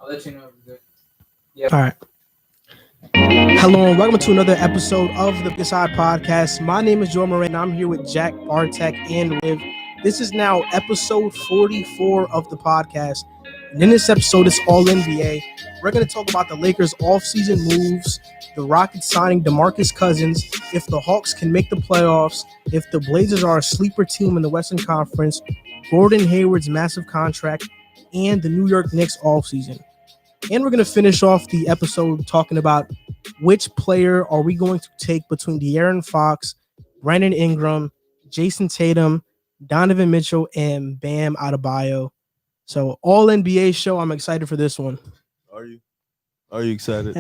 I'll let you know if it's good. Yeah. All right. Hello and welcome to another episode of the Beside Podcast. My name is Joe Moran and I'm here with Jack, Bartek, and Liv. This is now episode 44 of the podcast. And in this episode, it's all NBA. We're going to talk about the Lakers' offseason moves, the Rockets signing DeMarcus Cousins, if the Hawks can make the playoffs, if the Blazers are a sleeper team in the Western Conference, Gordon Hayward's massive contract, and the New York Knicks offseason. And we're going to finish off the episode talking about which player are we going to take between De'Aaron Fox, Brandon Ingram, Jason Tatum, Donovan Mitchell, and Bam Adebayo. So all NBA show. I'm excited for this one. Are you? Are you excited?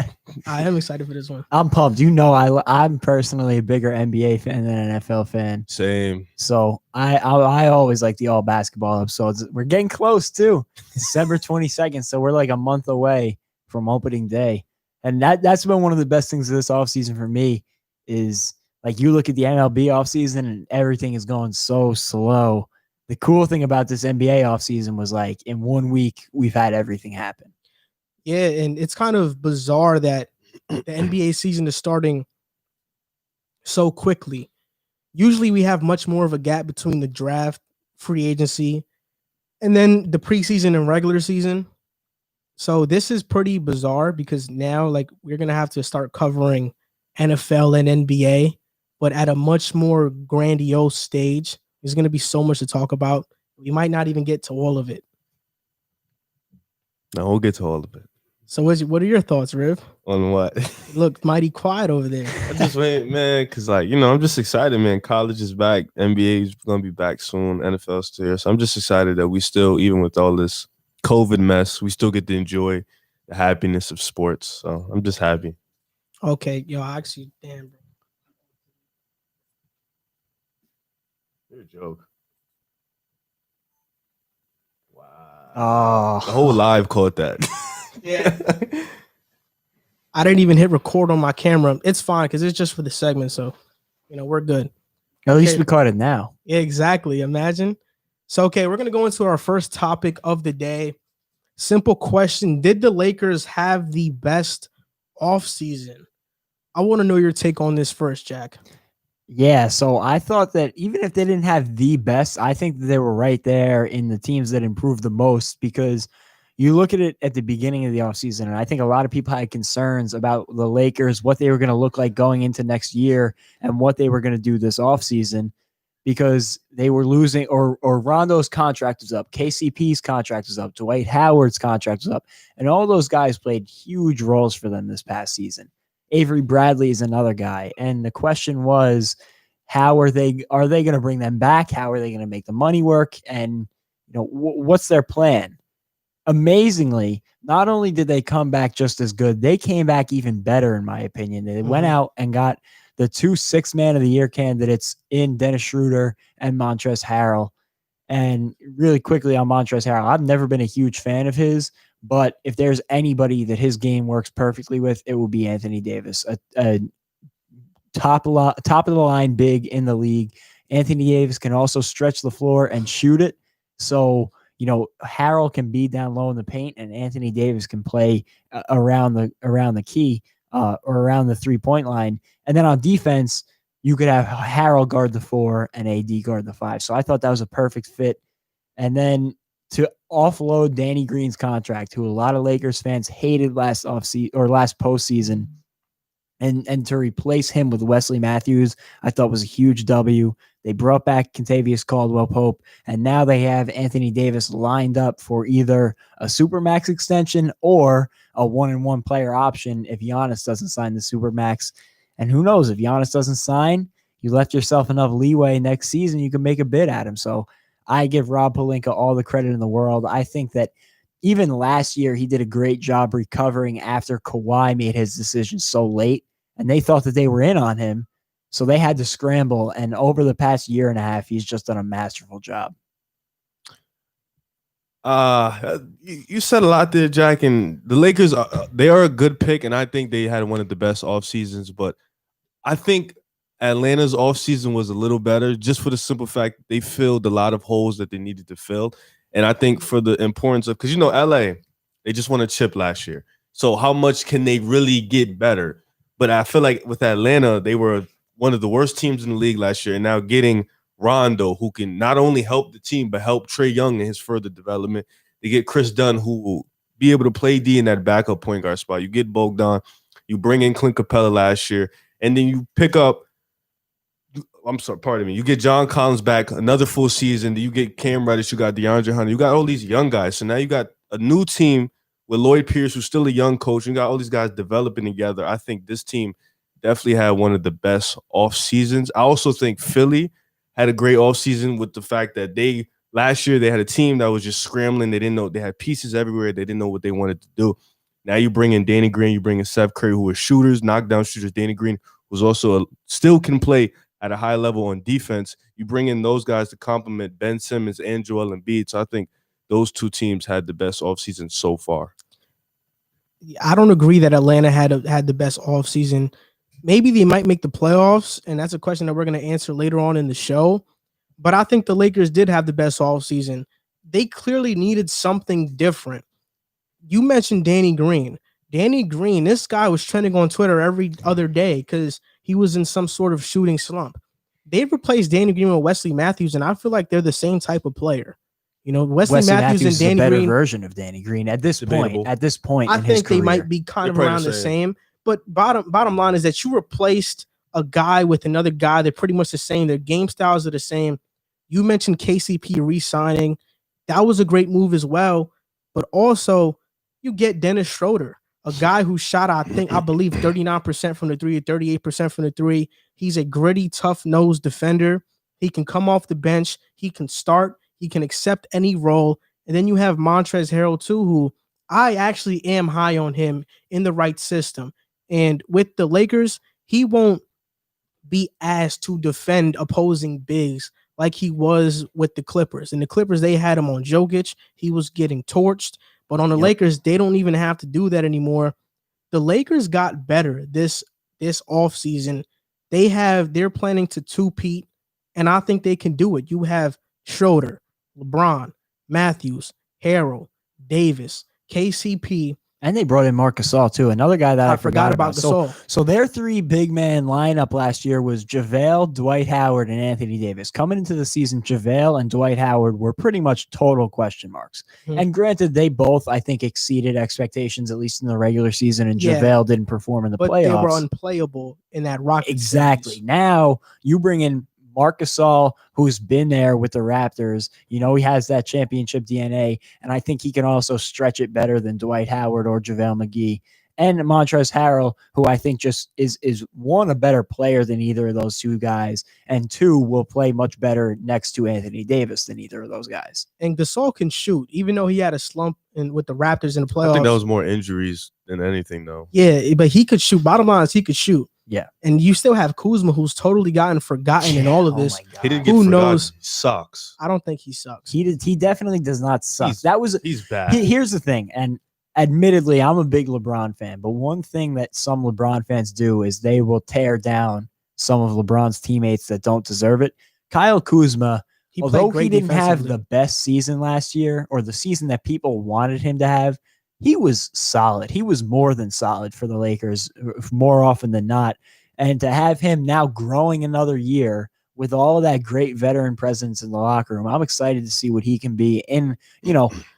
I am excited for this one. I'm pumped. You know, I'm personally a bigger NBA fan than an NFL fan. Same. So I always like the all basketball episodes. We're getting close too. December 22nd. So we're like a month away from opening day. And that's been one of the best things of this offseason for me is like you look at the MLB offseason and everything is going so slow. The cool thing about this NBA offseason was like in 1 week, we've had everything happen. Yeah, and it's kind of bizarre that the NBA season is starting so quickly. Usually we have much more of a gap between the draft, free agency, and then the preseason and regular season. So this is pretty bizarre because now like we're going to have to start covering NFL and NBA, but at a much more grandiose stage. There's going to be so much to talk about. We might not even get to all of it. No, we'll get to all of it. So what are your thoughts, Riv? On what? You look mighty quiet over there. I just wait, man, because like, I'm just excited, man. College is back. NBA is going to be back soon. NFL's still here. So I'm just excited that we still, even with all this COVID mess, we still get to enjoy the happiness of sports. So I'm just happy. Okay, yo, actually, damn, bro. You're a joke. Wow. Oh, The whole live caught that. Yeah. I didn't even hit record on my camera. It's fine because it's just for the segment. So, we're good. at least Okay. we caught it now. Yeah, exactly. Imagine. So, okay, we're going to go into our first topic of the day. Simple question. Did the Lakers have the best offseason? I want to know your take on this first, Jack. Yeah, so I thought that even if they didn't have the best, I think that they were right there in the teams that improved the most because you look at it at the beginning of the offseason, and I think a lot of people had concerns about the Lakers, what they were going to look like going into next year and what they were going to do this offseason because they were losing or Rondo's contract was up, KCP's contract was up, Dwight Howard's contract was up, and all those guys played huge roles for them this past season. Avery Bradley is another guy. And the question was, how are they going to bring them back? How are they going to make the money work? And, what's their plan? Amazingly, not only did they come back just as good, they came back even better, in my opinion. They went out and got the 2 six-man of the year candidates in Dennis Schroeder and Montrezl Harrell. And really quickly on Montrezl Harrell, I've never been a huge fan of his, but if there's anybody that his game works perfectly with, it will be Anthony Davis, a top of the line big in the league. Anthony Davis can also stretch the floor and shoot it. So, Harrell can be down low in the paint, and Anthony Davis can play around the key or around the 3-point line. And then on defense, you could have Harrell guard the 4 and AD guard the 5. So I thought that was a perfect fit. And then to offload Danny Green's contract, who a lot of Lakers fans hated last postseason, and to replace him with Wesley Matthews, I thought was a huge W. They brought back Kentavious Caldwell-Pope, and now they have Anthony Davis lined up for either a Supermax extension or a 1-and-1 player option if Giannis doesn't sign the Supermax. And who knows, if Giannis doesn't sign, you left yourself enough leeway next season, you can make a bid at him. So I give Rob Pelinka all the credit in the world. I think that even last year, he did a great job recovering after Kawhi made his decision so late, and they thought that they were in on him. So they had to scramble, and over the past year and a half, he's just done a masterful job. You said a lot there, Jack, and the Lakers, they are a good pick, and I think they had one of the best off seasons, but I think Atlanta's offseason was a little better just for the simple fact they filled a lot of holes that they needed to fill. And I think for the importance of, because, LA, They just won a chip last year. So how much can they really get better? But I feel like with Atlanta, they were one of the worst teams in the league last year. And now getting Rondo, who can not only help the team, but help Trae Young in his further development. They get Chris Dunn, who will be able to play D in that backup point guard spot. You get Bogdan. You bring in Clint Capella last year. And then you pick up you get John Collins back, another full season. You get Cam Reddish, you got DeAndre Hunter. You got all these young guys. So now you got a new team with Lloyd Pierce, who's still a young coach. You got all these guys developing together. I think this team definitely had one of the best off seasons. I also think Philly had a great off season with the fact that last year they had a team that was just scrambling. They didn't know, they had pieces everywhere. They didn't know what they wanted to do. Now you bring in Danny Green, you bring in Seth Curry, who are shooters, knockdown shooters. Danny Green, who's also still can play at a high level on defense. You bring in those guys to complement Ben Simmons and Joel Embiid. So I think those two teams had the best offseason so far. I don't agree that Atlanta had the best offseason. Maybe they might make the playoffs, and that's a question that we're going to answer later on in the show. But I think the Lakers did have the best offseason. They clearly needed something different. You mentioned Danny Green. Danny Green, this guy was trending on Twitter every other day because he was in some sort of shooting slump. They've replaced Danny Green with Wesley Matthews, and I feel like they're the same type of player. You know, Wesley Matthews and Danny is a better Green version of Danny Green at this Debatable. point. At this point, I in his think they career. might be kind of around the same. But bottom line is that you replaced a guy with another guy. They're pretty much the same. Their game styles are the same. You mentioned KCP re-signing. That was a great move as well. But also, you get Dennis Schroeder, a guy who shot, I believe, 39% from the three, 38% from the three. He's a gritty, tough-nosed defender. He can come off the bench. He can start. He can accept any role. And then you have Montrezl Harrell, too, who I actually am high on him in the right system. And with the Lakers, he won't be asked to defend opposing bigs like he was with the Clippers. And the Clippers, they had him on Jokic. He was getting torched. But on the Lakers, they don't even have to do that anymore. The Lakers got better this offseason. They're planning to two-peat, and I think they can do it. You have Schroeder, LeBron, Matthews, Harrell, Davis, KCP. And they brought in Marc Gasol, too. Another guy that I forgot about. Gasol. So their three big man lineup last year was JaVale, Dwight Howard, and Anthony Davis. Coming into the season, JaVale and Dwight Howard were pretty much total question marks. Mm-hmm. And granted, they both, I think, exceeded expectations, at least in the regular season, and JaVale didn't perform in the playoffs. They were unplayable in that Rockets Exactly. series. Now, you bring in Marc Gasol, who's been there with the Raptors. You know, he has that championship DNA, and I think he can also stretch it better than Dwight Howard or JaVale McGee. And Montrezl Harrell, who I think just is one, a better player than either of those two guys, and two, will play much better next to Anthony Davis than either of those guys. And Gasol can shoot, even though he had a slump with the Raptors in the playoffs. I think that was more injuries than anything, though. Yeah, but he could shoot. Bottom line is he could shoot. Yeah. And you still have Kuzma, who's totally gotten forgotten in all of this. He didn't get Who forgotten. knows? He sucks. I don't think he sucks. He definitely does not suck. He's bad. Here's the thing, and admittedly, I'm a big LeBron fan, but one thing that some LeBron fans do is they will tear down some of LeBron's teammates that don't deserve it. Kyle Kuzma, although he didn't have the best season last year or the season that people wanted him to have, he was solid. He was more than solid for the Lakers more often than not. And to have him now growing another year with all of that great veteran presence in the locker room, I'm excited to see what he can be in,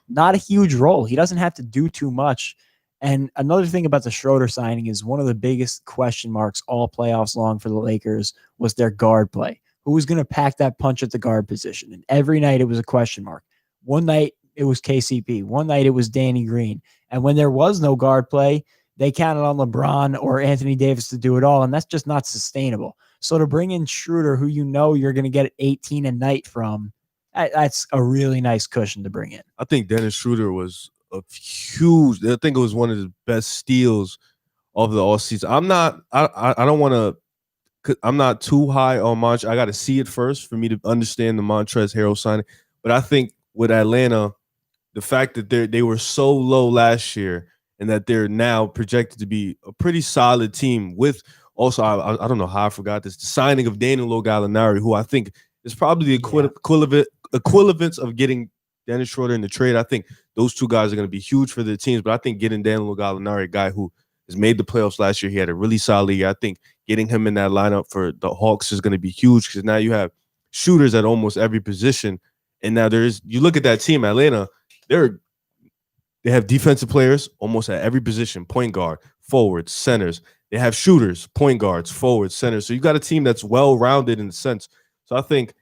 not a huge role. He doesn't have to do too much. And another thing about the Schroeder signing is one of the biggest question marks all playoffs long for the Lakers was their guard play. Who was going to pack that punch at the guard position? And every night it was a question mark. One night it was KCP. One night it was Danny Green. And when there was no guard play, they counted on LeBron or Anthony Davis to do it all, and that's just not sustainable. So to bring in Schroeder, who you're going to get 18 a night from, that's a really nice cushion to bring in. I think Dennis Schroeder was I think it was one of the best steals of the all season. I'm not too high on Montrezl. I got to see it first for me to understand the Montrezl Harrell signing. But I think with Atlanta, the fact that they were so low last year and that they're now projected to be a pretty solid team with also, I don't know how I forgot this, the signing of Danilo Gallinari, who I think is probably the equivalence of getting Dennis Schroeder in the trade. I think those two guys are going to be huge for their teams. But I think getting Danilo Gallinari, a guy who has made the playoffs last year, he had a really solid year. I think getting him in that lineup for the Hawks is going to be huge because now you have shooters at almost every position. And now you look at that team, Atlanta, they have defensive players almost at every position, point guard, forwards, centers. They have shooters, point guards, forwards, centers. So you got a team that's well-rounded in a sense. So I think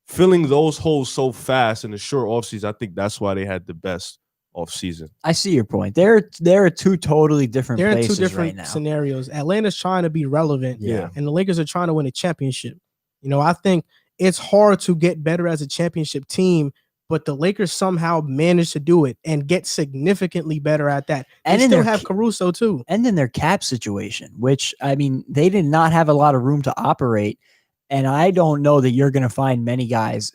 filling those holes so fast in a short offseason, I think that's why they had the best offseason. I see your point. They're two totally different They're in places two different right now. scenarios. Atlanta's trying to be relevant, Yeah. and the Lakers are trying to win a championship. I think it's hard to get better as a championship team, but the Lakers somehow managed to do it and get significantly better at that. And they in still their have Caruso too. And in their cap situation, which, I mean, they did not have a lot of room to operate. And I don't know that you're going to find many guys.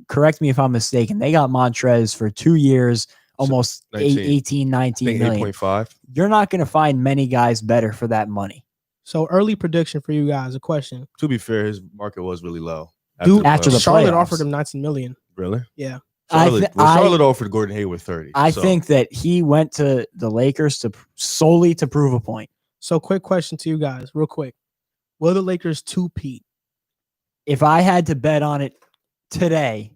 Correct me if I'm mistaken. They got Montrez for 2 years, almost 18, 19 million. 8.5. You're not going to find many guys better for that money. So early prediction for you guys, a question. To be fair, his market was really low. After the Charlotte playoffs. offered him 19 million. Really? Yeah. Charlotte offered Gordon Hayward 30. I think that he went to the Lakers solely to prove a point. So quick question to you guys, real quick. Will the Lakers two-peat? If I had to bet on it today,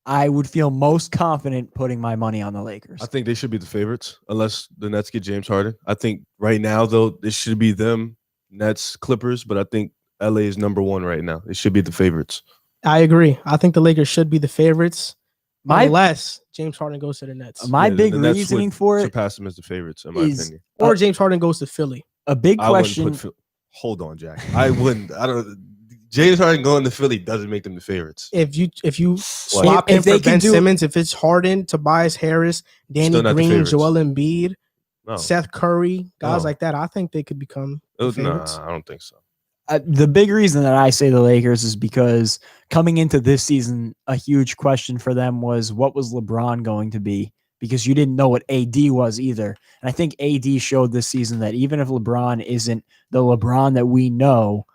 I would feel most confident putting my money on the Lakers. I think they should be the favorites unless the Nets get James Harden. I think right now, though, it should be them, Nets, Clippers, but I think LA is number one right now. They should be the favorites. I agree. I think the Lakers should be the favorites unless James Harden goes to the Nets. My big reasoning for it surpass them as the favorites, in my opinion. Or James Harden goes to Philly. A big question. Hold on, Jack. I wouldn't. I don't. James Harden going to Philly doesn't make them the favorites. If you swap him for Ben Simmons, if it's Harden, Tobias Harris, Danny Green, Joel Embiid, Seth Curry, guys like that, I think they could become favorites. I don't think so. The big reason that I say the Lakers is because coming into this season, a huge question for them was what was LeBron going to be? Because you didn't know what AD was either. And I think AD showed this season that even if LeBron isn't the LeBron that we know,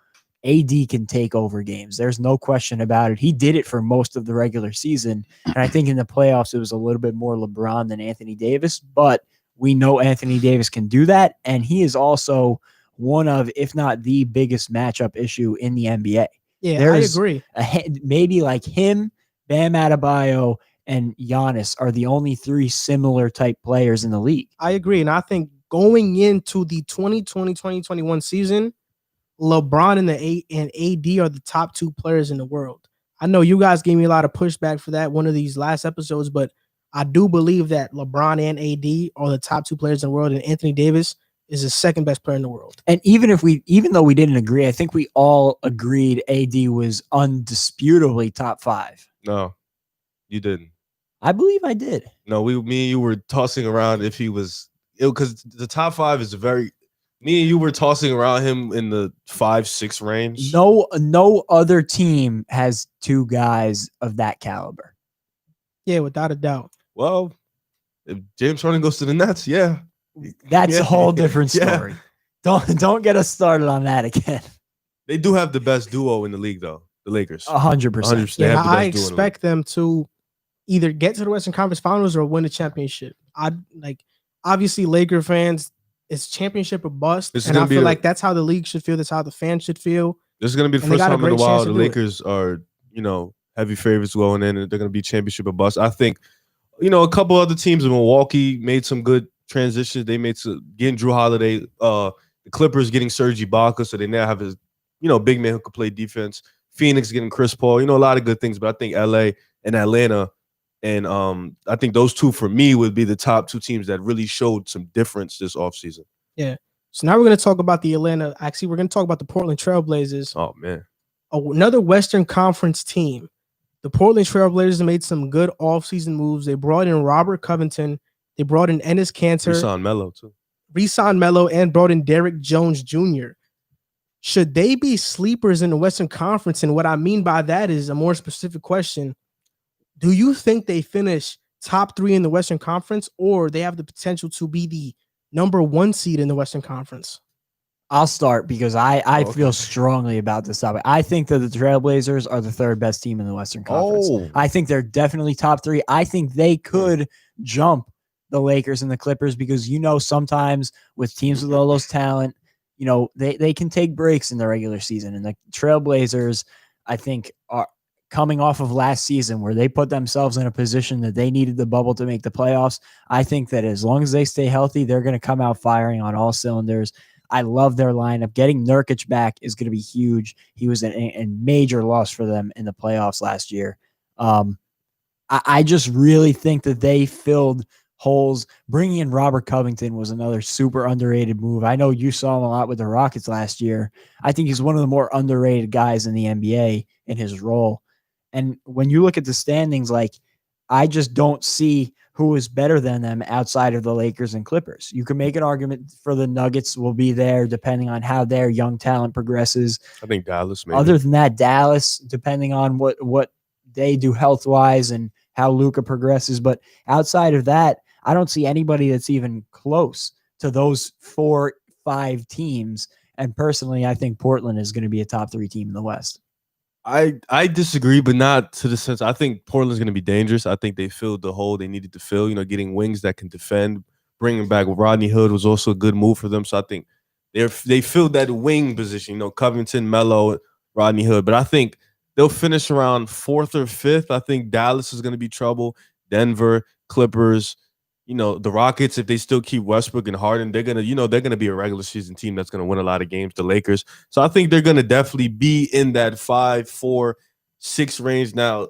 AD can take over games. There's no question about it. He did it for most of the regular season. And I think in the playoffs, it was a little bit more LeBron than Anthony Davis. But we know Anthony Davis can do that. And he is also one of, if not the biggest matchup issue in the NBA. Yeah, I agree. Maybe like him, Bam Adebayo, and Giannis are the only three similar type players in the league. I agree. And I think going into the 2020-2021 season, LeBron and AD are the top two players in the world. I know you guys gave me a lot of pushback for that one of these last episodes, but I do believe that LeBron and AD are the top two players in the world, and Anthony Davis is the second best player in the world. And even though we didn't agree, I think we all agreed AD was undisputably top 5. No, you didn't. I believe I did. No, me and you were tossing around if he was, because the top 5 is me and you were tossing around him in the 5-6 range. No other team has two guys of that caliber. Yeah, without a doubt. Well, if James Harden goes to the Nets, yeah. That's a whole different story. Yeah. Don't get us started on that again. They do have the best duo in the league, though. The Lakers. 100%. Yeah, I expect them to either get to the Western Conference Finals or win a championship. Obviously, Laker fans, it's championship or bust. And I feel like that's how the league should feel. That's how the fans should feel. This is going to be the first time in a while the Lakers are, heavy favorites going in, and they're going to be championship or bust. I think, a couple other teams in Milwaukee made some good transitions. They made some getting Drew Holiday, the Clippers getting Serge Ibaka, so they now have his, big man who could play defense. Phoenix getting Chris Paul, a lot of good things. But I think LA and Atlanta, and I think those two for me would be the top two teams that really showed some difference this offseason. Yeah. So now we're going to talk about the Atlanta. Actually, we're going to talk about the Portland Trailblazers. Oh man, another Western Conference team. The Portland Trailblazers made some good offseason moves. They brought in Robert Covington. They brought in Enes Kanter. Re-signed Melo and brought in Derrick Jones Jr. Should they be sleepers in the Western Conference? And what I mean by that is a more specific question. Do you think they finish top 3 in the Western Conference, or they have the potential to be the number 1 seed in the Western Conference? I'll start because I Okay. feel strongly about this topic. I think that the Trailblazers are the third best team in the Western Conference. Oh. I think they're definitely top 3. I think they could jump the Lakers and the Clippers because, sometimes with teams with all those talent, they can take breaks in the regular season. And the Trailblazers, I think, are coming off of last season where they put themselves in a position that they needed the bubble to make the playoffs. I think that as long as they stay healthy, they're going to come out firing on all cylinders. I love their lineup. Getting Nurkic back is going to be huge. He was a major loss for them in the playoffs last year. I just really think that they filled holes. Bringing in Robert Covington was another super underrated move. I know you saw him a lot with the Rockets last year. I think he's one of the more underrated guys in the NBA in his role. And when you look at the standings, I just don't see who is better than them outside of the Lakers and Clippers. You can make an argument for the Nuggets will be there depending on how their young talent progresses. I think Dallas, maybe. Other than that, Dallas, depending on what they do health-wise and how Luka progresses. But outside of that, I don't see anybody that's even close to those 4-5 teams. And personally, I think Portland is going to be a top 3 team in the West. I disagree, but not to the sense. I think Portland's going to be dangerous. I think they filled the hole they needed to fill. Getting wings that can defend, bringing back Rodney Hood was also a good move for them. So I think they filled that wing position. Covington, Melo, Rodney Hood. But I think they'll finish around 4th or 5th. I think Dallas is going to be trouble. Denver, Clippers. The Rockets, if they still keep Westbrook and Harden, they're gonna be a regular season team that's gonna win a lot of games. The Lakers, so I think they're gonna definitely be in that 5, 4, 6 range. Now,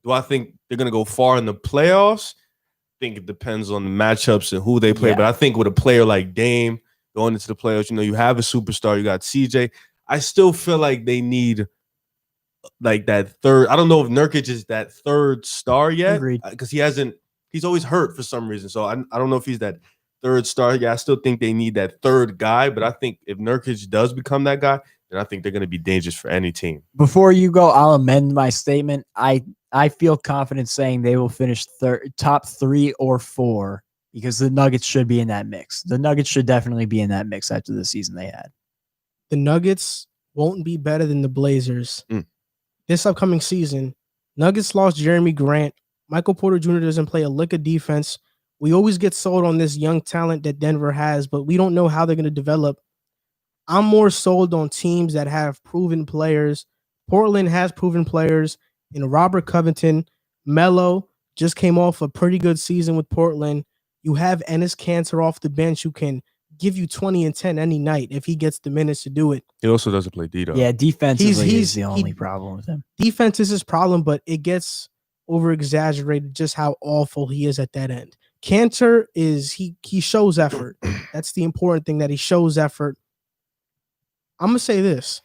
do I think they're gonna go far in the playoffs? I think it depends on the matchups and who they play. Yeah. But I think with a player like Dame going into the playoffs, you have a superstar. You got CJ. I still feel like they need that third. I don't know if Nurkic is that third star yet because he hasn't. He's always hurt for some reason. So I don't know if he's that third star. Yeah, I still think they need that third guy. But I think if Nurkic does become that guy, then I think they're going to be dangerous for any team. Before you go, I'll amend my statement. I feel confident saying they will finish top 3 or 4 because the Nuggets should be in that mix. The Nuggets should definitely be in that mix after the season they had. The Nuggets won't be better than the Blazers this upcoming season. Nuggets lost Jeremy Grant. Michael Porter Jr. doesn't play a lick of defense. We always get sold on this young talent that Denver has, but we don't know how they're going to develop. I'm more sold on teams that have proven players. Portland has proven players in Robert Covington. Melo just came off a pretty good season with Portland. You have Enes Kanter off the bench who can give you 20 and 10 any night if he gets the minutes to do it. He also doesn't play D, though. Yeah, defensively is the only problem with him. Defense is his problem, but it gets over-exaggerated just how awful he is at that end. Kanter is he shows effort. That's the important thing, that he shows effort. I'm gonna say this: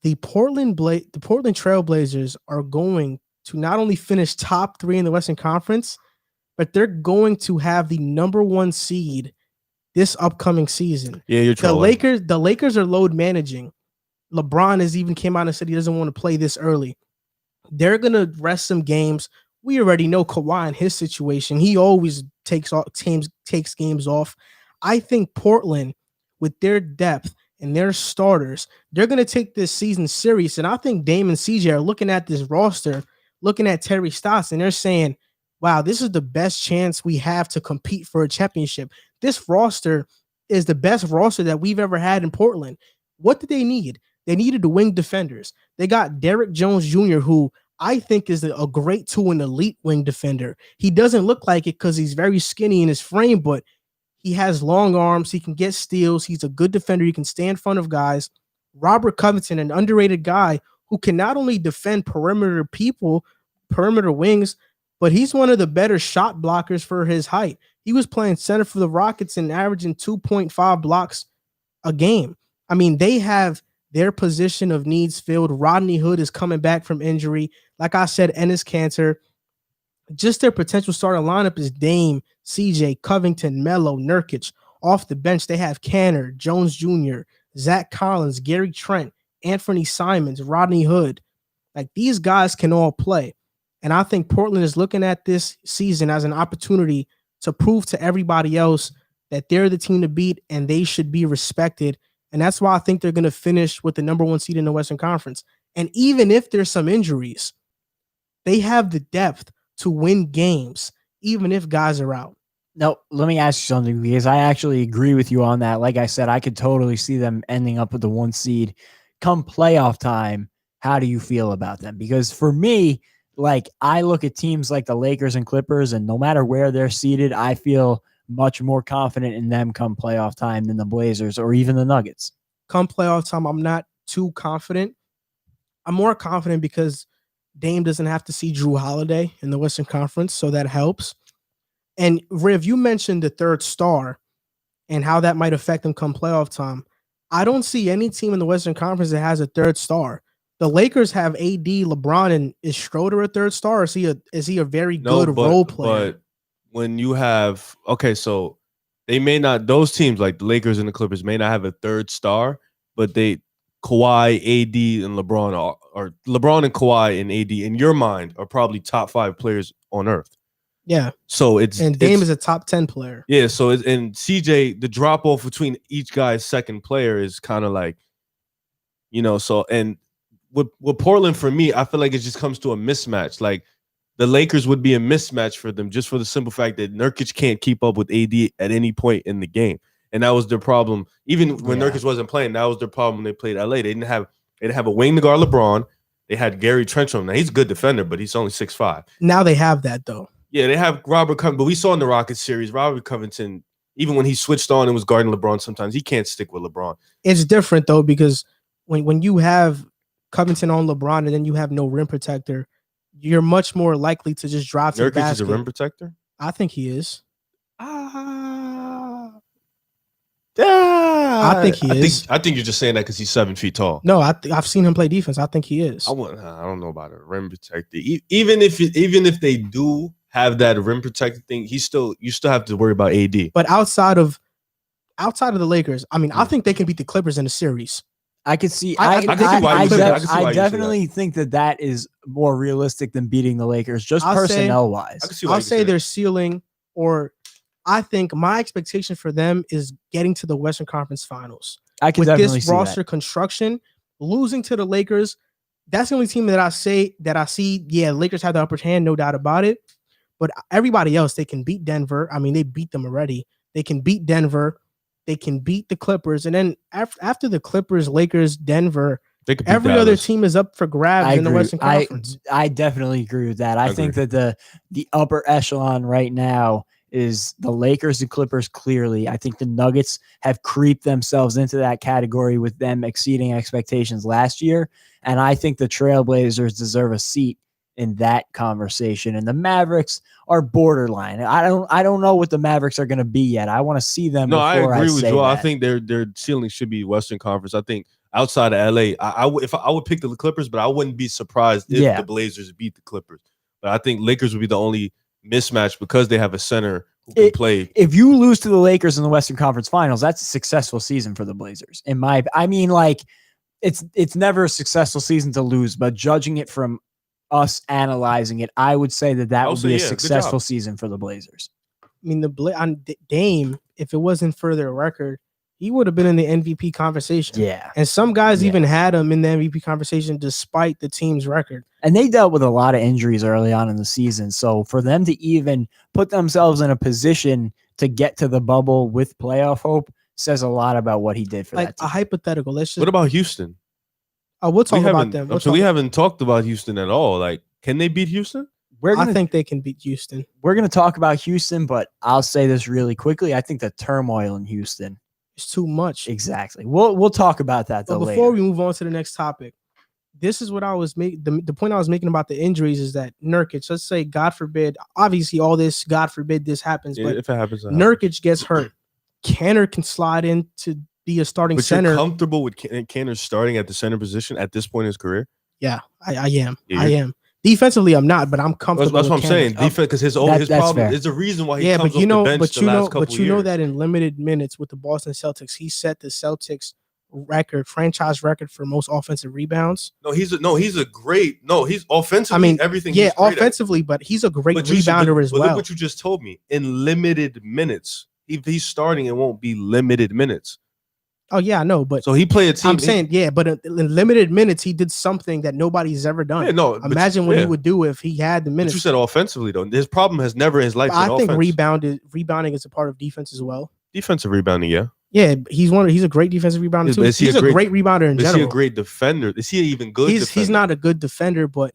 the Portland Trailblazers are going to not only finish top 3 in the Western Conference, but they're going to have the number 1 seed this upcoming season. Yeah, you're trolling. The Lakers are load managing. LeBron has even came out and said he doesn't want to play this early. They're going to rest some games. We already know Kawhi in his situation. He always takes games off. I think Portland, with their depth and their starters, they're going to take this season serious. And I think Dame and CJ are looking at this roster, looking at Terry Stotts, and they're saying, wow, this is the best chance we have to compete for a championship. This roster is the best roster that we've ever had in Portland. What did they need? They needed the wing defenders. They got Derrick Jones Jr., who I think is a great tool, an elite wing defender. He doesn't look like it because he's very skinny in his frame, but he has long arms. He can get steals. He's a good defender. He can stay in front of guys. Robert Covington, an underrated guy who can not only defend perimeter wings, but he's one of the better shot blockers for his height. He was playing center for the Rockets and averaging 2.5 blocks a game. I mean, they have their position of needs filled. Rodney Hood is coming back from injury. Like I said, Enes Kanter. Just their potential starting lineup is Dame, CJ, Covington, Melo, Nurkic. Off the bench, they have Kanter, Jones Jr., Zach Collins, Gary Trent, Anthony Simons, Rodney Hood. Like, these guys can all play. And I think Portland is looking at this season as an opportunity to prove to everybody else that they're the team to beat and they should be respected And that's why I think they're going to finish with the number 1 seed in the Western Conference. And even if there's some injuries, they have the depth to win games, even if guys are out. No, let me ask you something, because I actually agree with you on that. Like I said, I could totally see them ending up with the 1 seed come playoff time. How do you feel about them? Because for me, like, I look at teams like the Lakers and Clippers, and no matter where they're seated, I feel much more confident in them come playoff time than the Blazers or even the Nuggets. Come playoff time, I'm not too confident. I'm more confident because Dame doesn't have to see Drew Holiday in the Western Conference, so that helps. And Riv, you mentioned the third star and how that might affect them come playoff time. I don't see any team in the Western Conference that has a third star. The Lakers have AD, LeBron, and is Schroeder a third star? Or is he a very good role player? But when you have so they may not, those teams like the Lakers and the Clippers may not have a third star, but Kawhi, AD, and LeBron or LeBron and Kawhi and AD in your mind are probably top 5 players on earth. Yeah. So Dame is a top 10 player. Yeah. So and CJ, the drop off between each guy's second player is kind of like, so and with Portland, for me, I feel like it just comes to a mismatch. Like the Lakers would be a mismatch for them just for the simple fact that Nurkic can't keep up with AD at any point in the game. And that was their problem. Even when Nurkic wasn't playing, that was their problem when they played LA. They didn't have a wing to guard LeBron. They had Gary Trent on. Now he's a good defender, but he's only 6'5". Now they have that though. Yeah, they have Robert Covington, but we saw in the Rockets series, Robert Covington, even when he switched on and was guarding LeBron, sometimes he can't stick with LeBron. It's different though, because when you have Covington on LeBron and then you have no rim protector, you're much more likely to just drive to the basket. Nurkic is a rim protector? I think he is. I think he is. I think you're just saying that because he's 7 feet tall. No, I've seen him play defense. I think he is. I don't know about a rim protector. Even if they do have that rim protector thing, you still have to worry about AD. But outside of the Lakers, I mean, I think they can beat the Clippers in a series. I could see. I definitely think that is more realistic than beating the Lakers, just personnel wise. I'll say their ceiling, or I think my expectation for them is getting to the Western Conference Finals. I can with definitely this see roster that. Construction, losing to the Lakers, that's the only team that I see. Yeah, Lakers have the upper hand, no doubt about it. But everybody else, they can beat Denver. I mean, they beat them already. They can beat Denver. They can beat the Clippers. And then after the Clippers, Lakers, Denver, every other team is up for grabs in the Western Conference. I definitely agree with that. I think that the upper echelon right now is the Lakers and Clippers clearly. I think the Nuggets have creeped themselves into that category with them exceeding expectations last year. And I think the Trailblazers deserve a seat in that conversation, and the Mavericks are borderline. I don't know what the Mavericks are going to be yet. I want to see them. No, I agree with you. That. I think their ceiling should be Western Conference. I think outside of LA, I would pick the Clippers, but I wouldn't be surprised if the Blazers beat the Clippers. But I think Lakers would be the only mismatch because they have a center who can play. If you lose to the Lakers in the Western Conference Finals, that's a successful season for the Blazers. It's never a successful season to lose, but judging it from us analyzing it, I would say that would be a successful season for the Blazers. I mean, on Dame, if it wasn't for their record, he would have been in the MVP conversation. Yeah. And some guys even had him in the MVP conversation despite the team's record. And they dealt with a lot of injuries early on in the season. So for them to even put themselves in a position to get to the bubble with playoff hope says a lot about what he did for that team. A hypothetical. What about Houston? We'll talk about them. We haven't talked about Houston at all. Like, can they beat Houston? I think they can beat Houston. We're going to talk about Houston, but I'll say this really quickly. I think the turmoil in Houston is too much. Exactly. We'll talk about that though later. Before we move on to the next topic, this is what I was making. The point I was making about the injuries is that Nurkic, let's say, God forbid, obviously all this, God forbid this happens, but if it happens, Nurkic gets hurt. Kanter can slide in to be a starting center. You're comfortable with Kanter starting at the center position at this point in his career? Yeah, I am. Yeah, I am. Defensively, I'm not, but I'm comfortable. That's what I'm saying. Defense, because his problem is the reason why he comes off the bench the last couple of years. But you know that in limited minutes with the Boston Celtics, he set the Celtics franchise record for most offensive rebounds. He's offensively. I mean, everything. Yeah, offensively, but he's a great rebounder as well. Look what you just told me. In limited minutes, if he's starting, it won't be limited minutes. Oh yeah, I know, but So he played a team. I'm saying, yeah, but in limited minutes, he did something that nobody's ever done. Yeah, no. Imagine what he would do if he had the But minutes. you said offensively though. His problem has never in his life But been I think offense. rebounding is a part of defense as well. Defensive rebounding, yeah. Yeah, he's a great defensive rebounder too. Is he He's a great rebounder in general. Is he a great defender? Is he even good? He's not a good defender, but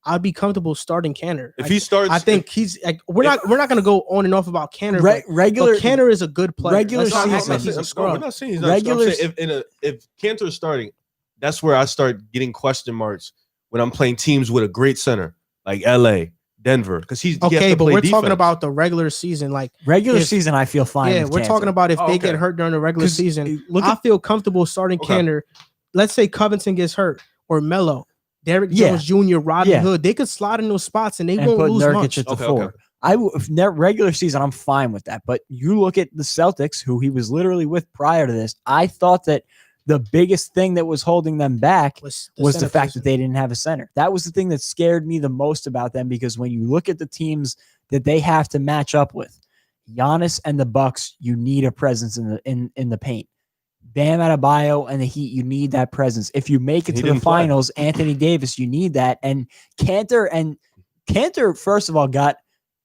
I'd be comfortable starting Kanter. If he starts, I think he's like, we're not going to go on and off about Kanter. Regular but Kanter is a good player. Regular Let's not season. act like he's a scrub. We're not saying he's not. I'm saying if Kanter is starting, that's where I start getting question marks when I'm playing teams with a great center like LA, Denver, because he has to but play we're defense. talking about the regular season. Like season, I feel fine. Yeah, with we're Kanter. talking about if they get hurt during the regular season. I feel comfortable starting Kanter. Let's say Covington gets hurt or Melo. Derrick Jones Jr., Rodney Hood, they could slide in those spots and they won't lose Nurkic much. At the four. Regular season, I'm fine with that. But you look at the Celtics, who he was literally with prior to this. I thought that the biggest thing that was holding them back was the fact that they didn't have a center. That was the thing that scared me the most about them, because when you look at the teams that they have to match up with, Giannis and the Bucks, you need a presence in the paint. Bam Adebayo and the Heat, you need that presence. If you make it to the finals, Anthony Davis, you need that. And Kanter, first of all, got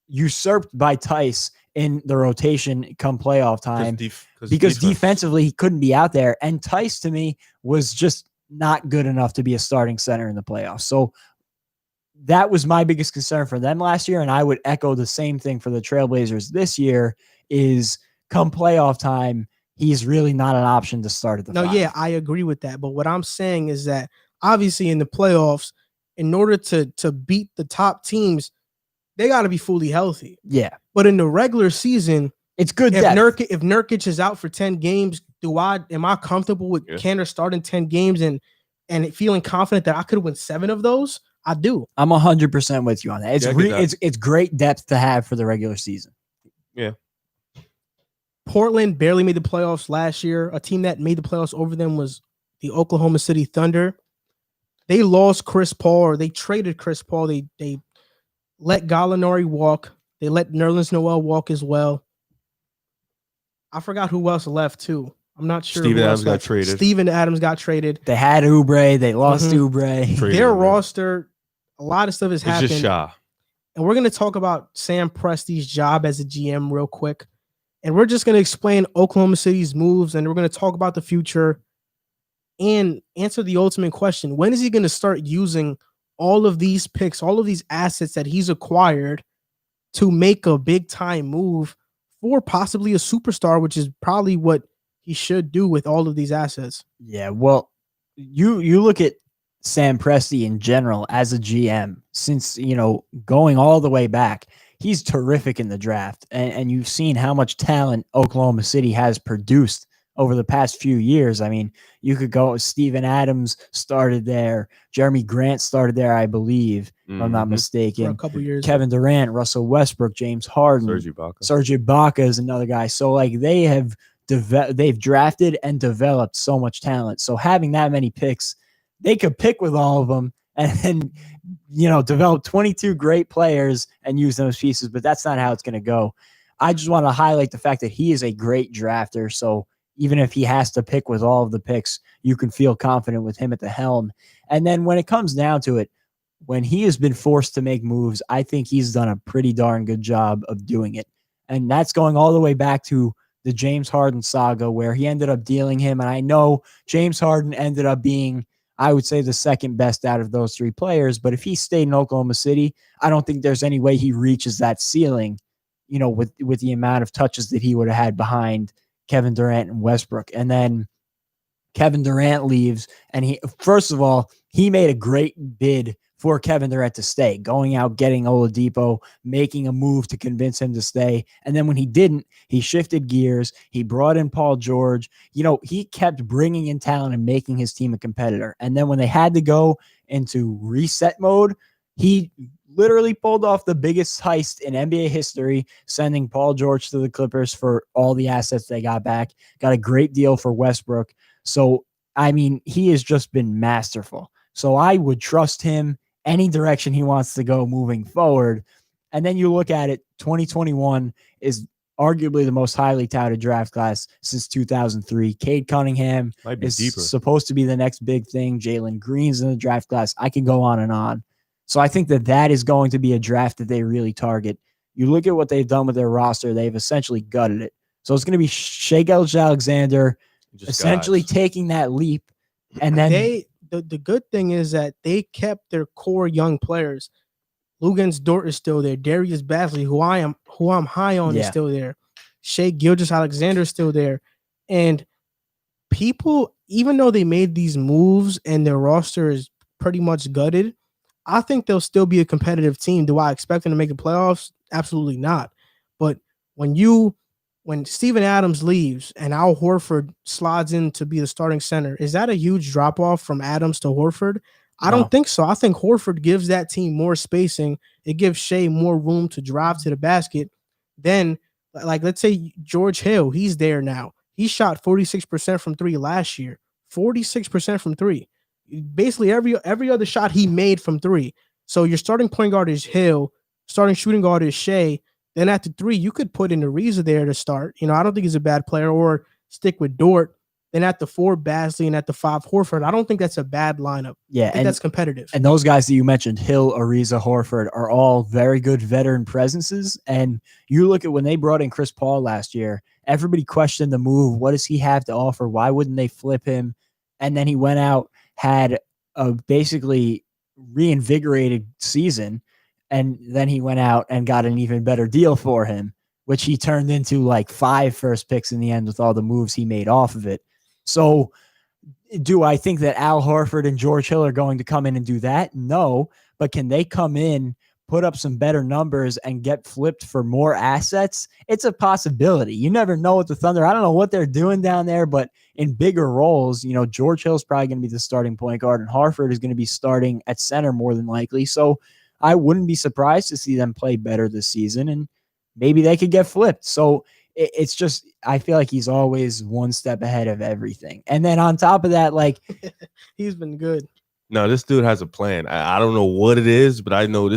usurped by Tice in the rotation come playoff time because defensively he couldn't be out there. And Tice, to me, was just not good enough to be a starting center in the playoffs. So that was my biggest concern for them last year. And I would echo the same thing for the Trailblazers this year is come playoff time, he's really not an option to start at the five. Yeah, I agree with that. But what I'm saying is that obviously in the playoffs, in order to beat the top teams, they got to be fully healthy. Yeah. But in the regular season, it's good. If Nurkic is out for 10 games, am I comfortable with Kanter starting 10 games and feeling confident that I could win 7 of those? I do. I'm 100% with you on that. It's great depth to have for the regular season. Yeah. Portland barely made the playoffs last year. A team that made the playoffs over them was the Oklahoma City Thunder. They lost Chris Paul, or they traded Chris Paul. They let Gallinari walk. They let Nerlens Noel walk as well. I forgot who else left too. I'm not sure. Steven Adams got traded. Steven Adams got traded. They had Oubre. They lost Oubre. Their roster, a lot of stuff has happened. Just shy. And we're going to talk about Sam Presti's job as a GM real quick. And we're just going to explain Oklahoma City's moves, and we're going to talk about the future and answer the ultimate question. When is he going to start using all of these picks, all of these assets that he's acquired to make a big-time move for possibly a superstar, which is probably what he should do with all of these assets? Yeah, well, you look at Sam Presti in general as a GM, since, going all the way back, he's terrific in the draft. And you've seen how much talent Oklahoma City has produced over the past few years. I mean, you could go, Steven Adams started there. Jeremy Grant started there, I believe, if I'm not mistaken. For a couple years. Kevin Durant, Russell Westbrook, James Harden. Serge Ibaka is another guy. So, they've drafted and developed so much talent. So having that many picks, they could pick with all of them and develop 22 great players and use those pieces, but that's not how it's going to go. I just want to highlight the fact that he is a great drafter. So even if he has to pick with all of the picks, you can feel confident with him at the helm. And then when it comes down to it, when he has been forced to make moves, I think he's done a pretty darn good job of doing it. And that's going all the way back to the James Harden saga, where he ended up dealing him. And I know James Harden ended up being, I would say, the second best out of those 3 players. But if he stayed in Oklahoma City, I don't think there's any way he reaches that ceiling, with the amount of touches that he would have had behind Kevin Durant and Westbrook. And then Kevin Durant leaves, and he made a great bid for Kevin Durant to stay, going out, getting Oladipo, making a move to convince him to stay. And then when he didn't, he shifted gears. He brought in Paul George. He kept bringing in talent and making his team a competitor. And then when they had to go into reset mode, he literally pulled off the biggest heist in NBA history, sending Paul George to the Clippers for all the assets they got back. Got a great deal for Westbrook. So, I mean, he has just been masterful. So I would trust him any direction he wants to go moving forward. And then you look at it, 2021 is arguably the most highly touted draft class since 2003. Cade Cunningham Might be is deeper. supposed to be the next big thing. Jalen Green's in the draft class. I can go on and on. So I think that is going to be a draft that they really target. You look at what they've done with their roster, they've essentially gutted it. So it's going to be Shai Gilgeous-Alexander essentially taking that leap. And then the good thing is that they kept their core young players. Luguentz Dort is still there. Darius Bazley, who I'm high on, is still there. Shai Gilgeous-Alexander is still there. And people, even though they made these moves and their roster is pretty much gutted, I think they'll still be a competitive team. Do I expect them to make the playoffs? Absolutely not. But when Steven Adams leaves and Al Horford slides in to be the starting center, is that a huge drop-off from Adams to Horford? I don't think so. I think Horford gives that team more spacing. It gives Shai more room to drive to the basket. Then, like, let's say George Hill, he's there now. He shot 46% from three last year. 46% from three. Basically, every other shot he made from three. So your starting point guard is Hill. Starting shooting guard is Shai. Then at the three, you could put in Ariza there to start. I don't think he's a bad player, or stick with Dort. Then at the 4, Bazley, and at the 5, Horford. I don't think that's a bad lineup. Yeah, I think that's competitive. And those guys that you mentioned, Hill, Ariza, Horford, are all very good veteran presences. And you look at when they brought in Chris Paul last year, everybody questioned the move. What does he have to offer? Why wouldn't they flip him? And then he went out, had a basically reinvigorated season, and then he went out and got an even better deal for him, which he turned into like 5 first picks in the end with all the moves he made off of it. So do I think that Al Horford and George Hill are going to come in and do that? No, but can they come in, put up some better numbers, and get flipped for more assets? It's a possibility. You never know with the Thunder. I don't know what they're doing down there, but in bigger roles, George Hill's probably going to be the starting point guard, and Horford is going to be starting at center more than likely. So I wouldn't be surprised to see them play better this season, and maybe they could get flipped. So it's just, I feel like he's always one step ahead of everything. And then on top of that, like, he's been good. No, this dude has a plan. I don't know what it is, but I know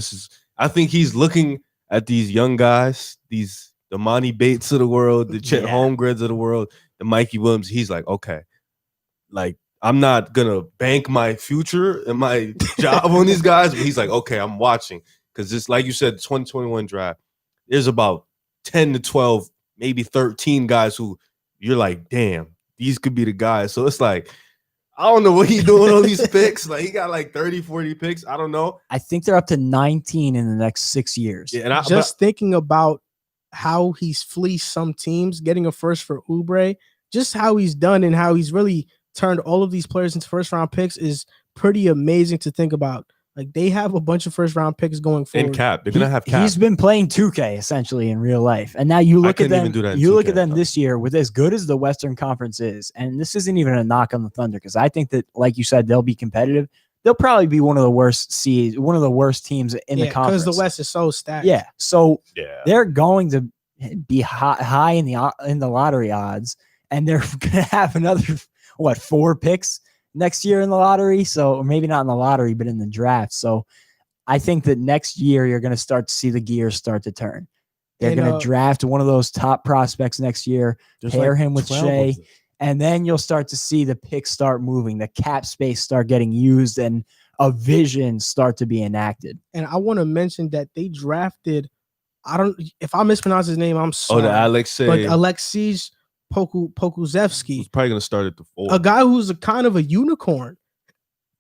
I think he's looking at these young guys, the Monty Bates of the world, the Chet Holmgrens of the world, the Mikey Williams. He's like, okay, like, I'm not going to bank my future and my job on these guys, but he's like, okay, I'm watching. Because this, like you said, the 2021 draft, there's about 10 to 12, maybe 13 guys who you're like, damn, these could be the guys. So it's like, I don't know what he's doing on these picks. Like, he got like 30, 40 picks. I don't know. I think they're up to 19 in the next 6 years. Yeah, and thinking about how he's fleeced some teams, getting a first for Oubre, just how he's done and how he's really turned all of these players into first-round picks is pretty amazing to think about. Like, they have a bunch of first-round picks going forward. And cap. They're going to have cap. He's been playing 2K, essentially, in real life. And now you look at them, this year with as good as the Western Conference is, and this isn't even a knock on the Thunder, because I think that, like you said, they'll be competitive. They'll probably be one of the worst seeds, one of the worst teams in the conference. Because the West is so stacked. Yeah. So they're going to be high in the lottery odds, and they're going to have another, 4 picks next year in the lottery. So, or maybe not in the lottery, but in the draft. So I think that next year you're going to start to see the gears start to turn. They're going to draft one of those top prospects next year, pair him with Shai, and then you'll start to see the picks start moving, the cap space start getting used, and a vision start to be enacted. And I want to mention that they drafted, if I mispronounce his name, I'm sorry. The Alexei Pokusevsky. He's probably going to start at the 4. A guy who's a kind of a unicorn.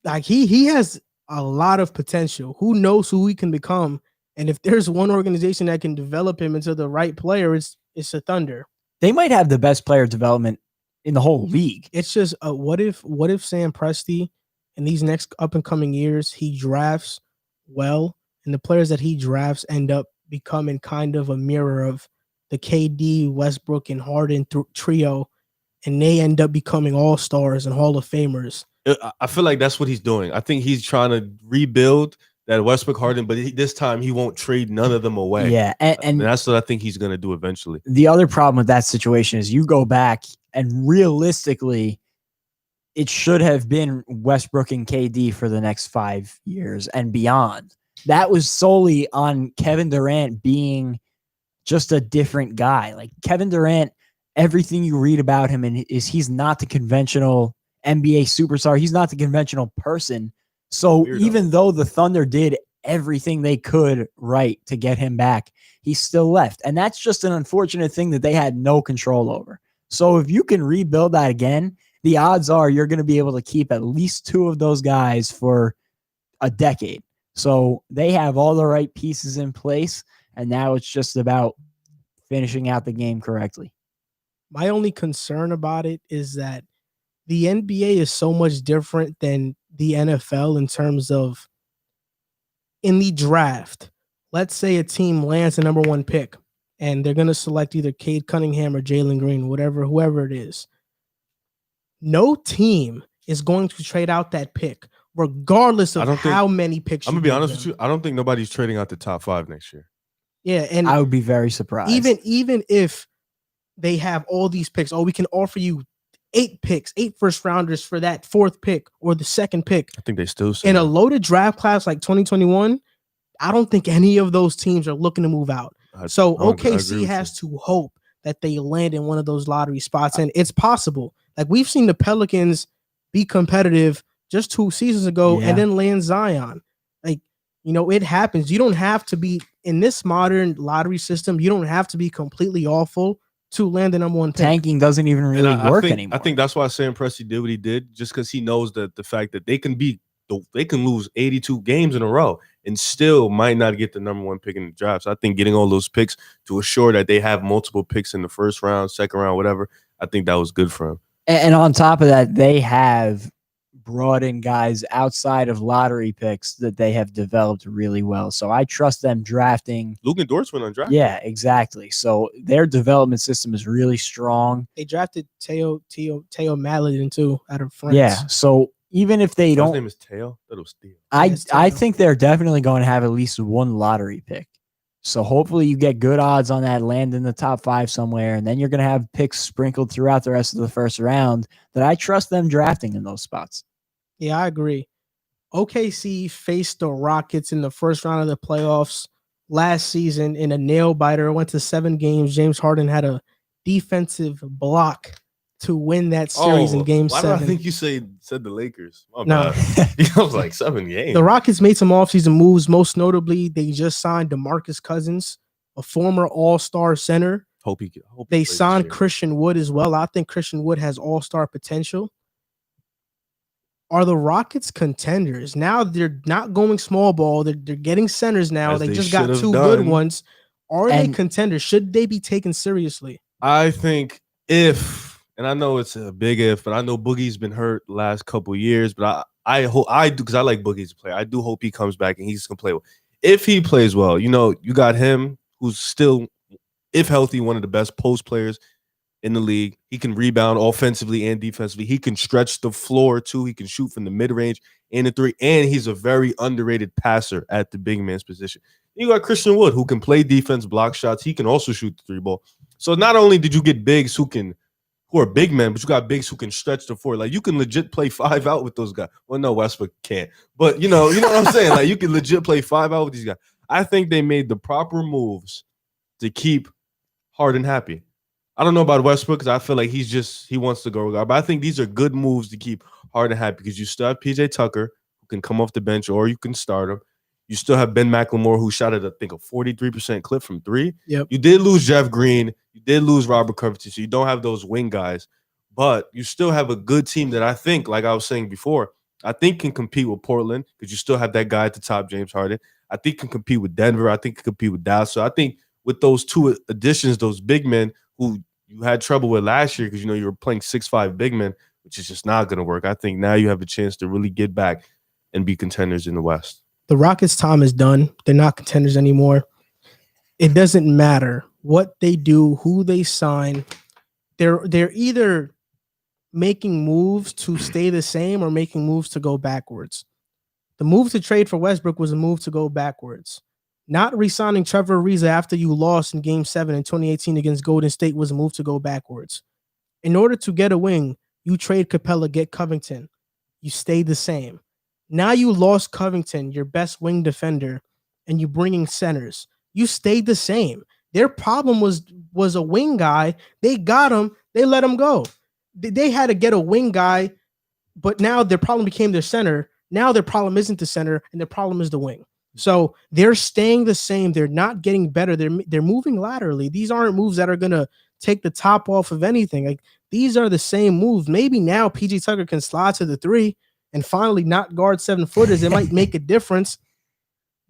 Like, he has a lot of potential. Who knows who he can become? And if there's one organization that can develop him into the right player, it's the Thunder. They might have the best player development in the whole league. It's just what if Sam Presti in these next up and coming years, he drafts well, and the players that he drafts end up becoming kind of a mirror of the KD, Westbrook, and Harden trio, and they end up becoming all-stars and Hall of Famers. I feel like that's what he's doing. I think he's trying to rebuild that Westbrook, Harden, but this time he won't trade none of them away. Yeah, and that's what I think he's going to do eventually. The other problem with that situation is you go back and realistically, it should have been Westbrook and KD for the next 5 years and beyond. That was solely on Kevin Durant being just a different guy. Like Kevin Durant, everything you read about him he's not the conventional NBA superstar. He's not the conventional person. So Weirdo. even though the Thunder did everything they could right to get him back, he still left. And that's just an unfortunate thing that they had no control over. So if you can rebuild that again, the odds are you're going to be able to keep at least two of those guys for a decade. So they have all the right pieces in place, and now it's just about finishing out the game correctly. My only concern about it is that the NBA is so much different than the NFL in terms of in the draft. Let's say a team lands the number 1 pick and they're going to select either Cade Cunningham or Jalen Green, whoever it is. No team is going to trade out that pick, regardless of how many picks. I'm gonna be honest with you. I don't think nobody's trading out the top 5 next year. Yeah, and I would be very surprised. Even if they have all these picks, we can offer you 8 picks, 8 first rounders for that 4th pick or the 2nd pick. I think they still say in a loaded draft class like 2021. I don't think any of those teams are looking to move out. So OKC has to hope that they land in one of those lottery spots, and it's possible. Like we've seen the Pelicans be competitive just 2 seasons ago and then land Zion. Like, it happens. You don't have to be in this modern lottery system. You don't have to be completely awful to land the number 1 pick. Tanking doesn't even really work anymore. I think that's why Sam Presti did what he did, just because he knows that the fact that they can lose 82 games in a row and still might not get the number 1 pick in the draft. So I think getting all those picks to assure that they have multiple picks in the first round, second round, whatever, I think that was good for him. And on top of that, they have brought in guys outside of lottery picks that they have developed really well. So I trust them drafting. Luke and Dortz went on draft. Yeah, exactly. So their development system is really strong. They drafted Teo Maledon too out of France. Yeah. So even if they don't, his name is Teo. That was Theo. I think they're definitely going to have at least 1 lottery pick. So hopefully you get good odds on that, land in the top 5 somewhere, and then you're going to have picks sprinkled throughout the rest of the first round that I trust them drafting in those spots. Yeah, I agree. OKC faced the Rockets in the first round of the playoffs last season in a nail biter. Went to 7 games. James Harden had a defensive block to win that series in Game 7. Why did I think you said the Lakers? No, it was like 7 games. The Rockets made some offseason moves. Most notably, they just signed DeMarcus Cousins, a former All-Star center. They signed Christian Wood as well. I think Christian Wood has All-Star potential. Are the Rockets contenders? Now they're not going small ball. They're getting centers now. They just got 2 good ones. Are they contenders? Should they be taken seriously? I think and I know it's a big if, but I know Boogie's been hurt the last couple of years, but I hope I do, because I like Boogie to play. I do hope he comes back and he's going to play well. If he plays well, you got him, who's still, if healthy, one of the best post players in the league. He can rebound offensively and defensively. He can stretch the floor too. He can shoot from the mid-range and the 3, and he's a very underrated passer at the big man's position. You got Christian Wood, who can play defense, block shots. He can also shoot the 3 ball. So not only did you get bigs who are big men, but you got bigs who can stretch the 4. Like, you can legit play 5 out with those guys. Well, no, Westbrook can't. But you know what I'm saying? Like, you can legit play 5 out with these guys. I think they made the proper moves to keep Harden happy. I don't know about Westbrook, because I feel like he wants to go guard. But I think these are good moves to keep Harden happy, because you still have PJ Tucker, who can come off the bench, or you can start him. You still have Ben McLemore, who shot at, I think, a 43% clip from 3. Yep. You did lose Jeff Green. You did lose Robert Covington, so you don't have those wing guys. But you still have a good team that I think, like I was saying before, I think can compete with Portland, because you still have that guy at the top, James Harden. I think can compete with Denver. I think can compete with Dallas. So I think with those 2 additions, those big men who you had trouble with last year, because you were playing 6'5" big men, which is just not going to work. I think now you have a chance to really get back and be contenders in the West. The Rockets' time is done. They're not contenders anymore. It doesn't matter what they do, who they sign. They're either making moves to stay the same or making moves to go backwards. The move to trade for Westbrook was a move to go backwards. Not re-signing Trevor Ariza after you lost in Game 7 in 2018 against Golden State was a move to go backwards. In order to get a wing, you trade Capella, get Covington. You stay the same. Now you lost Covington, your best wing defender, and you bring in centers. You stayed the same. Their problem was a wing guy. They got him. They let him go. They had to get a wing guy, but now their problem became their center. Now their problem isn't the center, and their problem is the wing. So they're staying the same. They're not getting better. They're moving laterally. These aren't moves that are gonna take the top off of anything. Like these are the same moves. Maybe now PJ Tucker can slide to the 3 and finally not guard 7-footers. It might make a difference.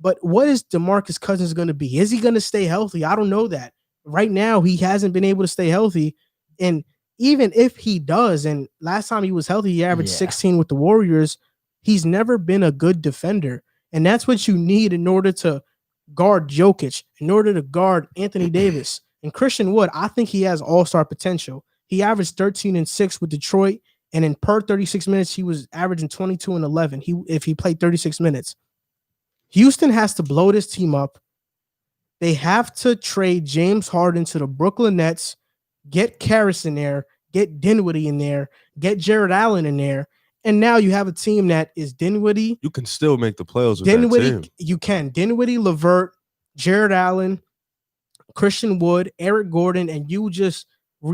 But what is DeMarcus Cousins going to be? Is he going to stay healthy? I don't know that. Right now, he hasn't been able to stay healthy. And even if he does, and last time he was healthy, he averaged 16 with the Warriors. He's never been a good defender. And that's what you need in order to guard Jokic, in order to guard Anthony Davis. And Christian Wood, I think he has all-star potential. He averaged 13 and 6 with Detroit, and in per 36 minutes, he was averaging 22 and 11 if he played 36 minutes. Houston has to blow this team up. They have to trade James Harden to the Brooklyn Nets, get Karras in there, get Dinwiddie in there, get Jared Allen in there, and now you have a team that is Dinwiddie. You can still make the playoffs with Dinwiddie, that team. you can. Dinwiddie, LeVert, Jared Allen, Christian Wood, Eric Gordon, and you just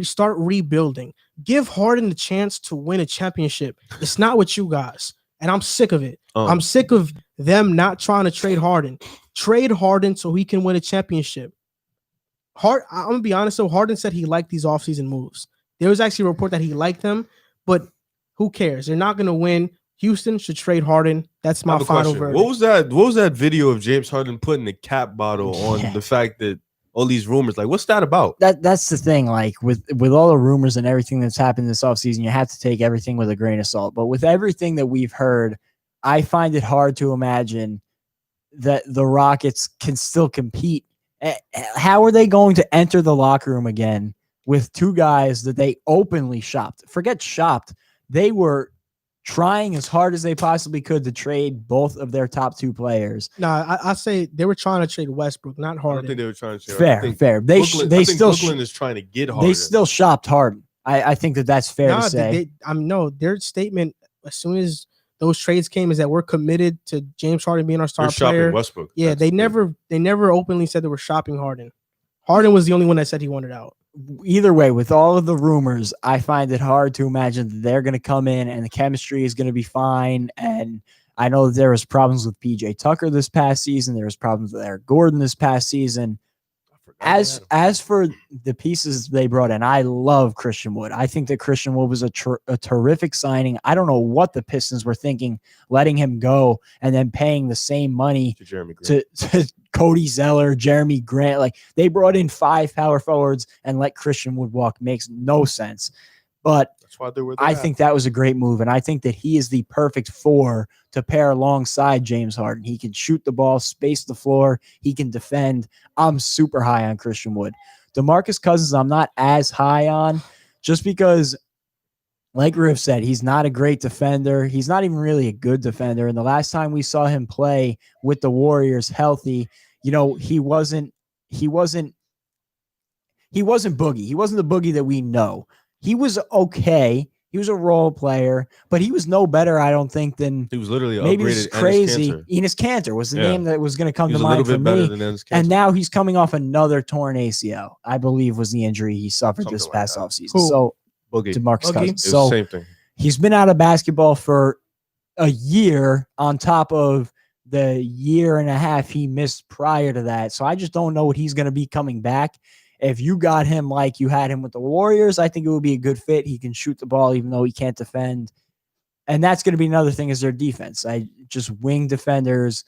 start rebuilding. Give Harden the chance to win a championship. It's not what you guys. And I'm sick of it. I'm sick of them not trying to trade Harden. Trade Harden so he can win a championship. I'm going to be honest, though. Harden said he liked these offseason moves. There was actually a report that he liked them, but who cares? They're not going to win. Houston should trade Harden. That's my final verdict. What was that video of James Harden putting the cap bottle on the fact that all these rumors? Like, what's that about? That's the thing. Like with all the rumors and everything that's happened this offseason, you have to take everything with a grain of salt. But with everything that we've heard, I find it hard to imagine that the Rockets can still compete. How are they going to enter the locker room again with two guys that they openly shopped? Forget shopped. They were trying as hard as they possibly could to trade both of their top two players. No, I say they were trying to trade Westbrook, not Harden. I don't think they were trying to trade fair. Brooklyn is trying to get Harden. They still shopped Harden. I think that's fair to say. Their statement as soon as those trades came is that we're committed to James Harden being our star player. Westbrook. Yeah, they never openly said they were shopping Harden. Harden was the only one that said he wanted out. Either way, with all of the rumors, I find it hard to imagine that they're going to come in and the chemistry is going to be fine. And I know that there was problems with PJ Tucker this past season. There was problems with Eric Gordon this past season. As for the pieces they brought in, I love Christian Wood. I think that Christian Wood was a terrific signing. I don't know what the Pistons were thinking, letting him go and then paying the same money to Jeremy Grant. to Cody Zeller, Jeremy Grant. Like they brought in 5 power forwards and let Christian Wood walk. Makes no sense. But that's why they were I think that was a great move. And I think that he is the perfect 4 to pair alongside James Harden. He can shoot the ball, space the floor. He can defend. I'm super high on Christian Wood. DeMarcus Cousins, I'm not as high on just because, like Riv said, he's not a great defender. He's not even really a good defender. And the last time we saw him play with the Warriors healthy, he wasn't Boogie. He wasn't the Boogie that we know. He was okay. He was a role player, but he was no better, I don't think, than he was literally maybe this is crazy. Enes Kanter was the name that was going to come to mind for me. And now he's coming off another torn ACL, I believe was the injury he suffered this past offseason. So DeMarcus Cousins. So same thing. He's been out of basketball for a year on top of the year and a half he missed prior to that. So I just don't know what he's going to be coming back. If you got him like you had him with the Warriors, I think it would be a good fit. He can shoot the ball even though he can't defend. And that's going to be another thing is their defense. Just wing defenders.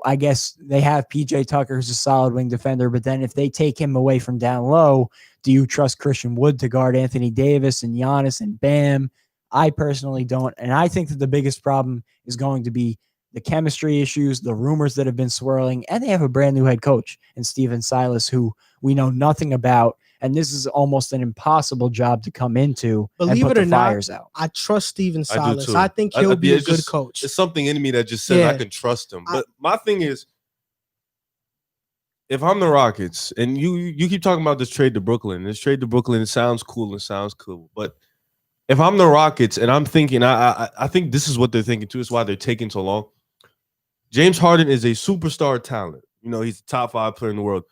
I guess they have PJ Tucker who's a solid wing defender, but then if they take him away from down low, do you trust Christian Wood to guard Anthony Davis and Giannis and Bam? I personally don't. And I think that the biggest problem is going to be the chemistry issues, the rumors that have been swirling, and they have a brand new head coach in Steven Silas, who we know nothing about. And this is almost an impossible job to come into. Believe and put it or the not, fires out. I trust Steven Silas. I think he'll be a good coach. It's something in me that just says I can trust him. But my thing is, if I'm the Rockets and you keep talking about this trade to Brooklyn, it sounds cool. But if I'm the Rockets and I'm thinking, I think this is what they're thinking too. It's why they're taking so long. James Harden is a superstar talent. He's the top 5 player in the world.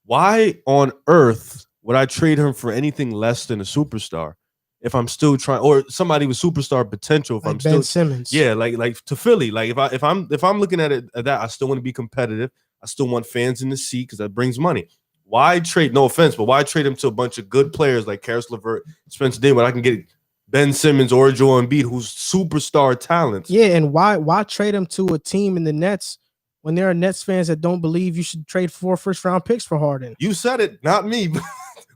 Why on earth would I trade him for anything less than a superstar if I'm still trying, or somebody with superstar potential? If Like I'm Ben still, Simmons. yeah, like to Philly. Like if I'm looking at it at that, I still want to be competitive. I still want fans in the seat because that brings money. Why trade? No offense, but why trade him to a bunch of good players like Karis LeVert, Spencer Dinwiddie, when I can get Ben Simmons or Joel Embiid, who's superstar talents? Yeah, and why trade him to a team in the Nets when there are Nets fans that don't believe you should trade 4 first-round picks for Harden? You said it, not me.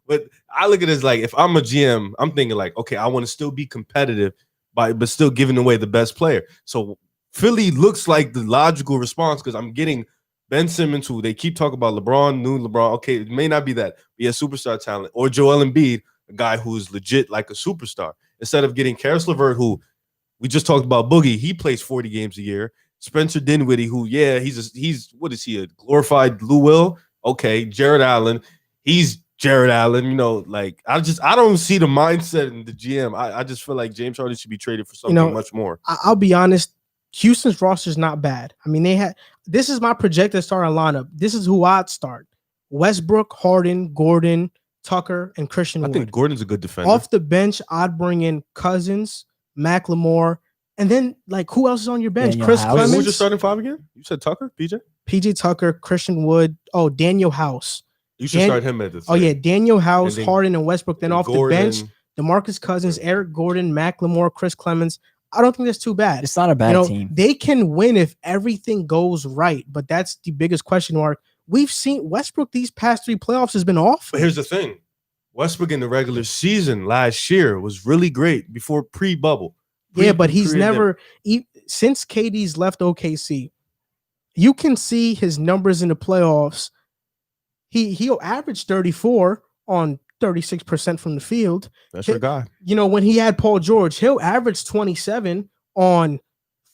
But I look at it as like, if I'm a GM, I'm thinking like, okay, I want to still be competitive, but still giving away the best player. So Philly looks like the logical response because I'm getting Ben Simmons, who they keep talking about new LeBron. Okay, it may not be that, but he has superstar talent, or Joel Embiid, a guy who's legit like a superstar. Instead of getting Karis LeVert, who we just talked about, Boogie, he plays 40 games a year. Spencer Dinwiddie, who, yeah, he's what is he, a glorified Lou Will? Okay, Jared Allen, he's Jared Allen. You know, like I don't see the mindset in the GM. I just feel like James Harden should be traded for something much more. I'll be honest, Houston's roster is not bad. I mean, this is my projected starting lineup. This is who I'd start: Westbrook, Harden, Gordon, Tucker, and Christian Wood. I think Gordon's a good defender. Off the bench, I'd bring in Cousins, McLemore, and then like who else is on your bench? Daniel Chris House. Clemens. Who was your starting five again? You said Tucker, PJ Tucker, Christian Wood. Oh, Daniel House. You should start him at the Oh yeah, Daniel House, then, Harden, and Westbrook. Then off Gordon, the bench, DeMarcus Cousins, Eric Gordon, McLemore, Chris Clemens. I don't think that's too bad. It's not a bad team. They can win if everything goes right, but that's the biggest question mark. We've seen Westbrook these past 3 playoffs has been awful. But here's the thing. Westbrook in the regular season last year was really great before pre-bubble. Yeah, but he's never since KD's left OKC. You can see his numbers in the playoffs. He'll average 34 on 36% from the field. That's your guy. You know, when he had Paul George, he'll average 27 on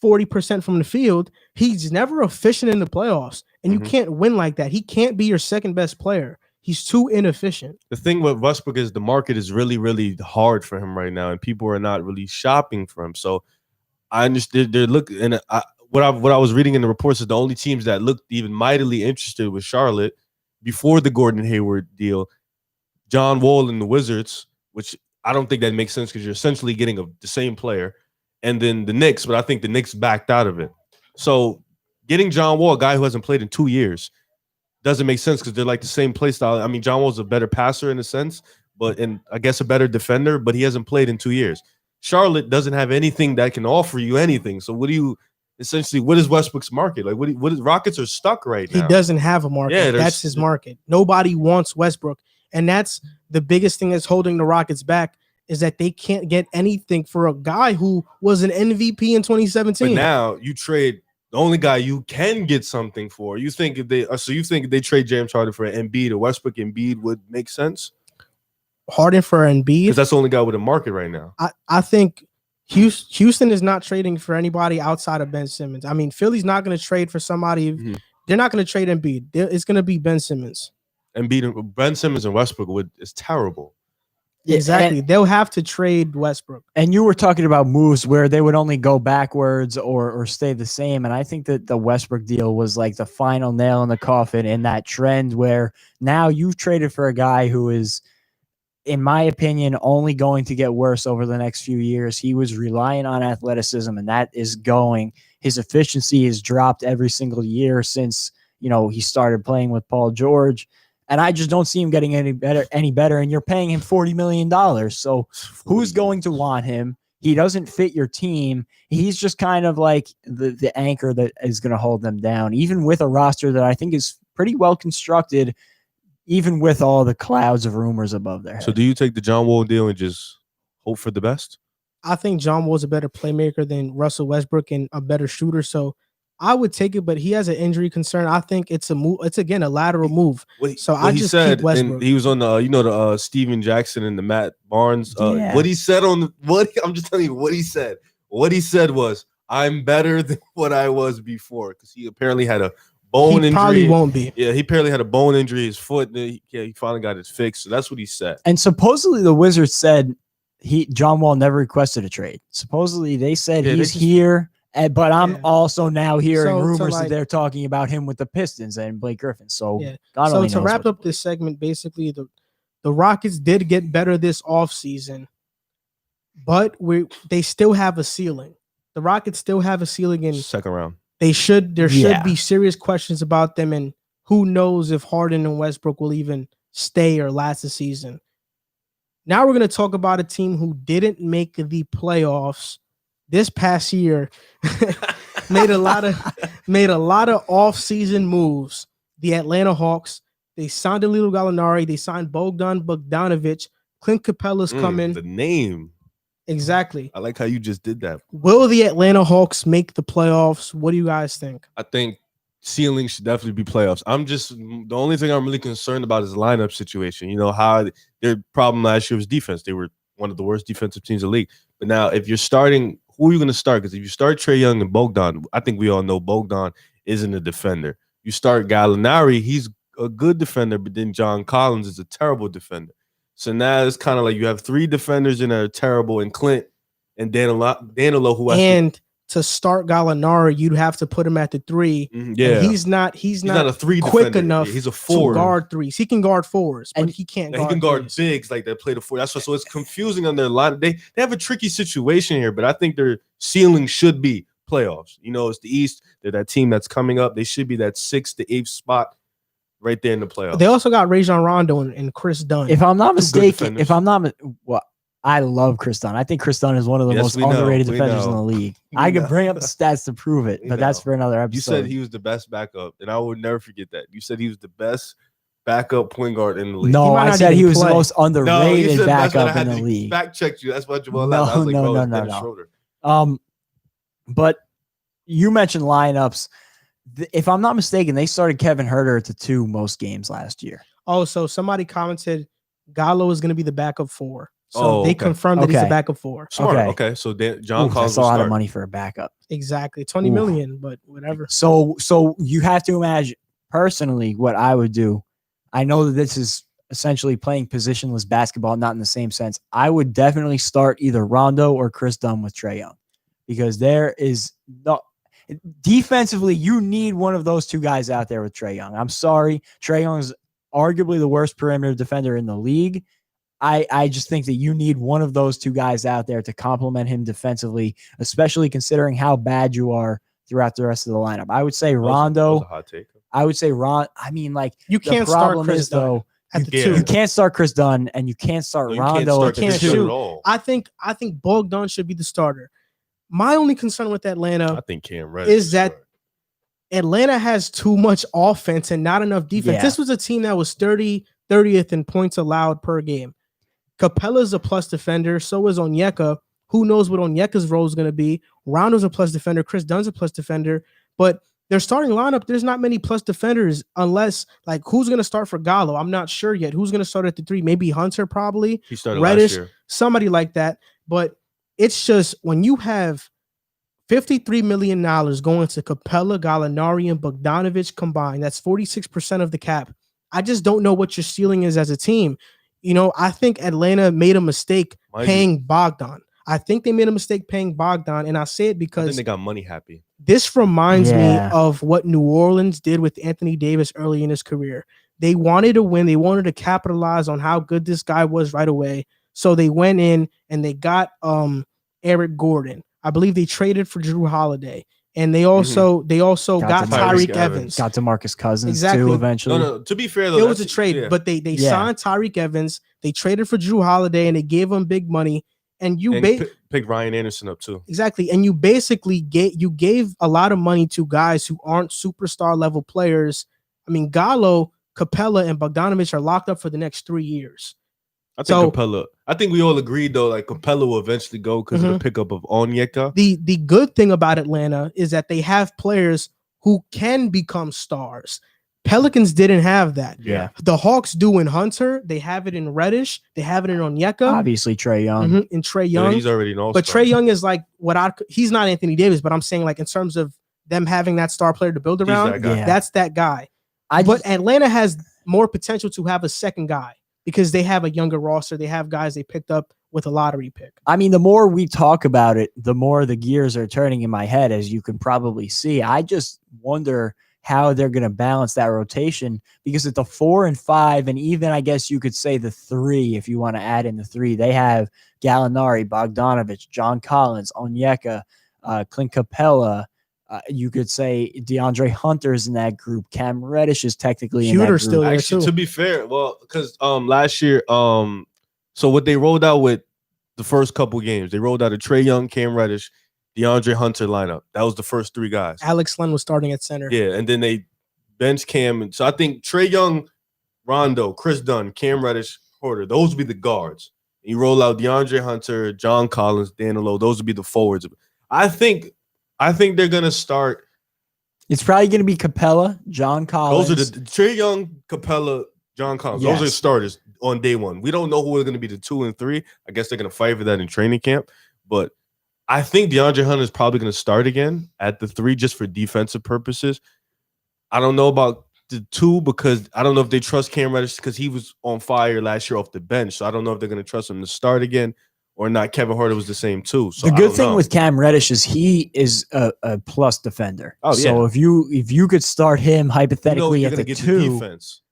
40% from the field. He's never efficient in the playoffs, and you can't win like that. He can't be your second best player. He's too inefficient. The thing with Westbrook is the market is really, really hard for him right now, and people are not really shopping for him. So I understand they're looking. And what I was reading in the reports is the only teams that looked even mightily interested was Charlotte before the Gordon Hayward deal, John Wall and the Wizards, which I don't think that makes sense because you're essentially getting the same player, and then the Knicks, but I think the Knicks backed out of it. So getting John Wall, a guy who hasn't played in 2 years, doesn't make sense because they're like the same play style. I mean, John Wall's a better passer in a sense, and I guess a better defender, but he hasn't played in 2 years. Charlotte doesn't have anything that can offer you anything. So what is Westbrook's market? Like what is Rockets are stuck right now. He doesn't have a market. Yeah, that's his market. Nobody wants Westbrook. And that's the biggest thing that's holding the Rockets back is that they can't get anything for a guy who was an MVP in 2017. But now you trade the only guy you can get something for. You think if they trade James Harden for an Embiid or Westbrook, Embiid would make sense? Harden for Embiid? Because that's the only guy with a market right now. I think Houston is not trading for anybody outside of Ben Simmons. I mean, Philly's not going to trade for somebody. They're not going to trade Embiid. It's going to be Ben Simmons. Ben Simmons and Westbrook is terrible. Exactly. They'll have to trade Westbrook. And you were talking about moves where they would only go backwards or stay the same. And I think that the Westbrook deal was like the final nail in the coffin in that trend where now you've traded for a guy who is, in my opinion, only going to get worse over the next few years. He was relying on athleticism, and that is going. His efficiency has dropped every single year since, he started playing with Paul George. And I just don't see him getting any better. And you're paying him $40 million. So who's going to want him? He doesn't fit your team. He's just kind of like the anchor that is going to hold them down, even with a roster that I think is pretty well constructed, even with all the clouds of rumors above their head. So do you take the John Wall deal and just hope for the best? I think John Wall's a better playmaker than Russell Westbrook and a better shooter. So I would take it, but he has an injury concern. I think it's a move. It's again a lateral move. Keep Westbrook. He was on the Steven Jackson and the Matt Barnes. What he said I'm just telling you what he said. What he said was, "I'm better than what I was before," because he apparently had a bone injury. He probably won't be. Yeah, he apparently had a bone injury. His foot. He finally got it fixed. So that's what he said. And supposedly the Wizards said John Wall never requested a trade. Supposedly they said he's here. But I'm Yeah. also now hearing So, rumors like- that they're talking about him with the Pistons and Blake Griffin. So Yeah. God So only to knows wrap what up this segment, basically the Rockets did get better this offseason, but they still have a ceiling. The Rockets still have a ceiling, and Second round. there should Yeah. be serious questions about them, and who knows if Harden and Westbrook will even stay or last the season. Now we're going to talk about a team who didn't make the playoffs this past year. made a lot of off-season moves. The Atlanta Hawks, they signed Danilo Gallinari, they signed Bogdan Bogdanovic, Clint Capella's coming. The name. Exactly. I like how you just did that. Will the Atlanta Hawks make the playoffs? What do you guys think? I think ceiling should definitely be playoffs. The only thing I'm really concerned about is the lineup situation. You know, how their problem last year was defense. They were one of the worst defensive teams in the league. But now if you're starting, who are you going to start? Because if you start Trae Young and Bogdan, I think we all know Bogdan isn't a defender. You start Gallinari, he's a good defender, but then John Collins is a terrible defender. So now it's kind of like you have three defenders that are terrible, and Clint and Danilo, who to start Gallinari, you'd have to put him at the 3. Yeah, and he's not a 3 quick defender. enough. He's a 4 to guard 3s. He can guard 4s, but he can't. He can guard threes. bigs like that. Play the 4. That's why. So it's confusing on their line. They have a tricky situation here, but I think their ceiling should be playoffs. You know, it's the East. They're that team that's coming up. They should be that 6th to 8th spot right there in the playoffs. They also got Rajon Rondo and Chris Dunn. If I'm not mistaken, I love Chris Dunn. I think Chris Dunn is one of the most underrated defenders in the league. I could bring up the stats to prove it, but that's for another episode. You said he was the best backup, and I would never forget that. You said he was the best backup point guard in the league. No, I said he was the most underrated backup in the league. Fact checked you. That's what you No. But you mentioned lineups. If I'm not mistaken, they started Kevin Huerter at the 2 most games last year. Oh, so somebody commented Gallo is going to be the backup 4. So they confirmed that he's the backup 4. Smart. Okay. So John Collins. That's a lot of money for a backup. Exactly. 20 million, but whatever. So you have to imagine, personally, what I would do. I know that this is essentially playing positionless basketball, not in the same sense. I would definitely start either Rondo or Chris Dunn with Trae Young, because there is no defensively, you need one of those 2 guys out there with Trae Young. I'm sorry. Trae Young is arguably the worst perimeter defender in the league. I just think that you need one of those 2 guys out there to complement him defensively, especially considering how bad you are throughout the rest of the lineup. I would say Rondo. That was a hot take. I would say I mean, like, you can't start Chris Dunn at the 2. You can't start Chris Dunn, and you can't start Rondo at the 2. I think Bogdan should be the starter. My only concern with Atlanta, I think Cam Reddish is that Atlanta has too much offense and not enough defense. Yeah. This was a team that was 30th in points allowed per game. Capella's a plus defender. So is Onyeka. Who knows what Onyeka's role is going to be? Rondo's a plus defender. Chris Dunn's a plus defender. But their starting lineup, there's not many plus defenders unless, like, who's going to start for Gallo? I'm not sure yet. Who's going to start at the 3? Maybe Hunter, probably. He started Reddish, last year. Somebody like that. But it's just when you have $53 million going to Capella, Gallinari, and Bogdanovic combined, that's 46% of the cap. I just don't know what your ceiling is as a team. You know, I think Atlanta made a mistake paying Bogdan. I think they made a mistake paying Bogdan, and I say it because I think they got money happy. This reminds me of what New Orleans did with Anthony Davis early in his career. They wanted to win. They wanted to capitalize on how good this guy was right away. So they went in and they got Eric Gordon. I believe they traded for Drew Holiday. And they also got Tyreke Evans. Got DeMarcus Cousins too eventually. No, to be fair though, it was a trade, but they signed Tyreke Evans. They traded for Drew Holiday and they gave him big money. And pick Ryan Anderson up too. Exactly. And you basically gave a lot of money to guys who aren't superstar level players. I mean, Gallo, Capella, and Bogdanovic are locked up for the next 3 years. I think we all agreed though, like Capella will eventually go because of the pickup of Onyeka. The good thing about Atlanta is that they have players who can become stars. Pelicans didn't have that. Yeah. The Hawks do in Hunter. They have it in Reddish. They have it in Onyeka. Obviously, Trae Young. In Trae Young. Yeah, he's already an all-star. But Trae Young is like he's not Anthony Davis, but I'm saying, like, in terms of them having that star player to build around, that's that guy. But Atlanta has more potential to have a second guy because they have a younger roster. They have guys they picked up with a lottery pick. I mean, the more we talk about it, the more the gears are turning in my head, as you can probably see. I just wonder how they're going to balance that rotation, because at the 4 and 5, and even I guess you could say the 3, if you want to add in the 3, they have Gallinari, Bogdanovich, John Collins, Onyeka, Clint Capella. You could say DeAndre Hunter's in that group. Cam Reddish is technically in that group. Still there Actually, too. to be fair, well, because last year, so what they rolled out with the first couple games, they rolled out a Trae Young, Cam Reddish, DeAndre Hunter lineup. That was the first 3 guys. Alex Len was starting at center. Yeah, and then they bench Cam. And so I think Trae Young, Rondo, Chris Dunn, Cam Reddish, Porter, those would be the guards. And you roll out DeAndre Hunter, John Collins, Danilo. Those would be the forwards. I think they're gonna start. It's probably going to be Capella, John Collins. Those are the Trae Young, Capella, John Collins. Yes. Those are starters on day one. We don't know who are going to be the 2 and 3. I guess they're going to fight for that in training camp. But I think DeAndre Hunter is probably going to start again at the 3 just for defensive purposes. I don't know about the 2 because I don't know if they trust Cam Reddish because he was on fire last year off the bench. So I don't know if they're going to trust him to start again or not. Kevin Huerter was the same too. So the good thing with Cam Reddish is he is a plus defender. Oh, yeah. So if you could start him hypothetically you're at going the to get 2, the defense.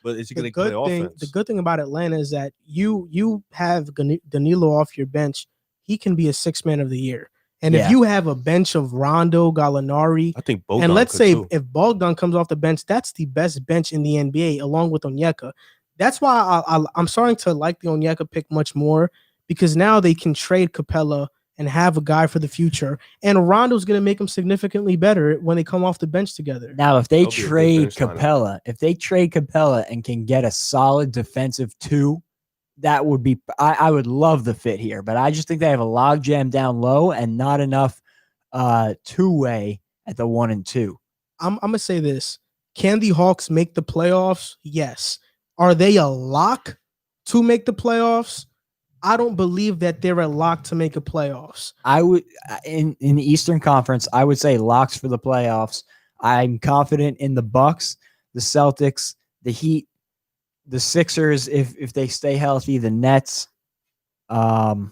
But is he going to play offense? The good thing about Atlanta is that you have Danilo off your bench. He can be a 6th man of the year. And if you have a bench of Rondo, Gallinari, I think Bogdan and let's say too. if Bogdan comes off the bench, that's the best bench in the NBA along with Onyeka. That's why I'm starting to like the Onyeka pick much more, because now they can trade Capella and have a guy for the future. And Rondo's going to make them significantly better when they come off the bench together. Now, if they That'll be a good trade bench Capella, and can get a solid defensive 2, that would be I would love the fit here. But I just think they have a logjam down low and not enough two-way at the 1 and 2. I'm going to say this. Can the Hawks make the playoffs? Yes. Are they a lock to make the playoffs? I don't believe that they're a lock to make a playoffs. I would in the Eastern Conference, I would say locks for the playoffs. I'm confident in the Bucks, the Celtics, the Heat, the Sixers if they stay healthy, the Nets. And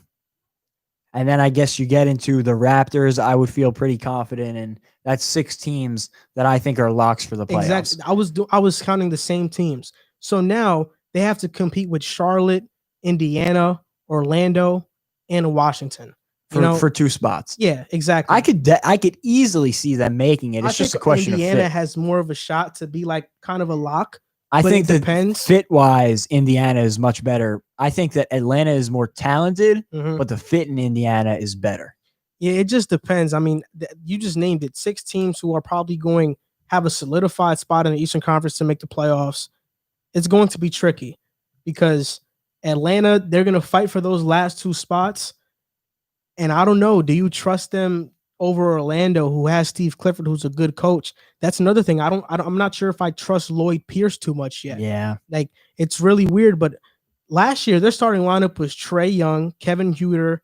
then I guess you get into the Raptors. I would feel pretty confident in. That's 6 teams that I think are locks for the playoffs. Exactly. I was counting the same teams. So now they have to compete with Charlotte, Indiana, Orlando, and Washington for 2 spots. Yeah, exactly. I could easily see them making it. It's just a question Indiana of fit. has more of a shot to be like kind of a lock. I think it that depends. Fit-wise, Indiana is much better. I think that Atlanta is more talented, Mhm. but the fit in Indiana is better. Yeah, it just depends. I mean, you just named it. 6 teams who are probably going have a solidified spot in the Eastern Conference to make the playoffs. It's going to be tricky because Atlanta, they're going to fight for those last 2 spots. And I don't know, do you trust them over Orlando, who has Steve Clifford, who's a good coach? That's another thing. I'm not sure if I trust Lloyd Pierce too much yet. Yeah. Like, it's really weird. But last year, their starting lineup was Trae Young, Kevin Huerter,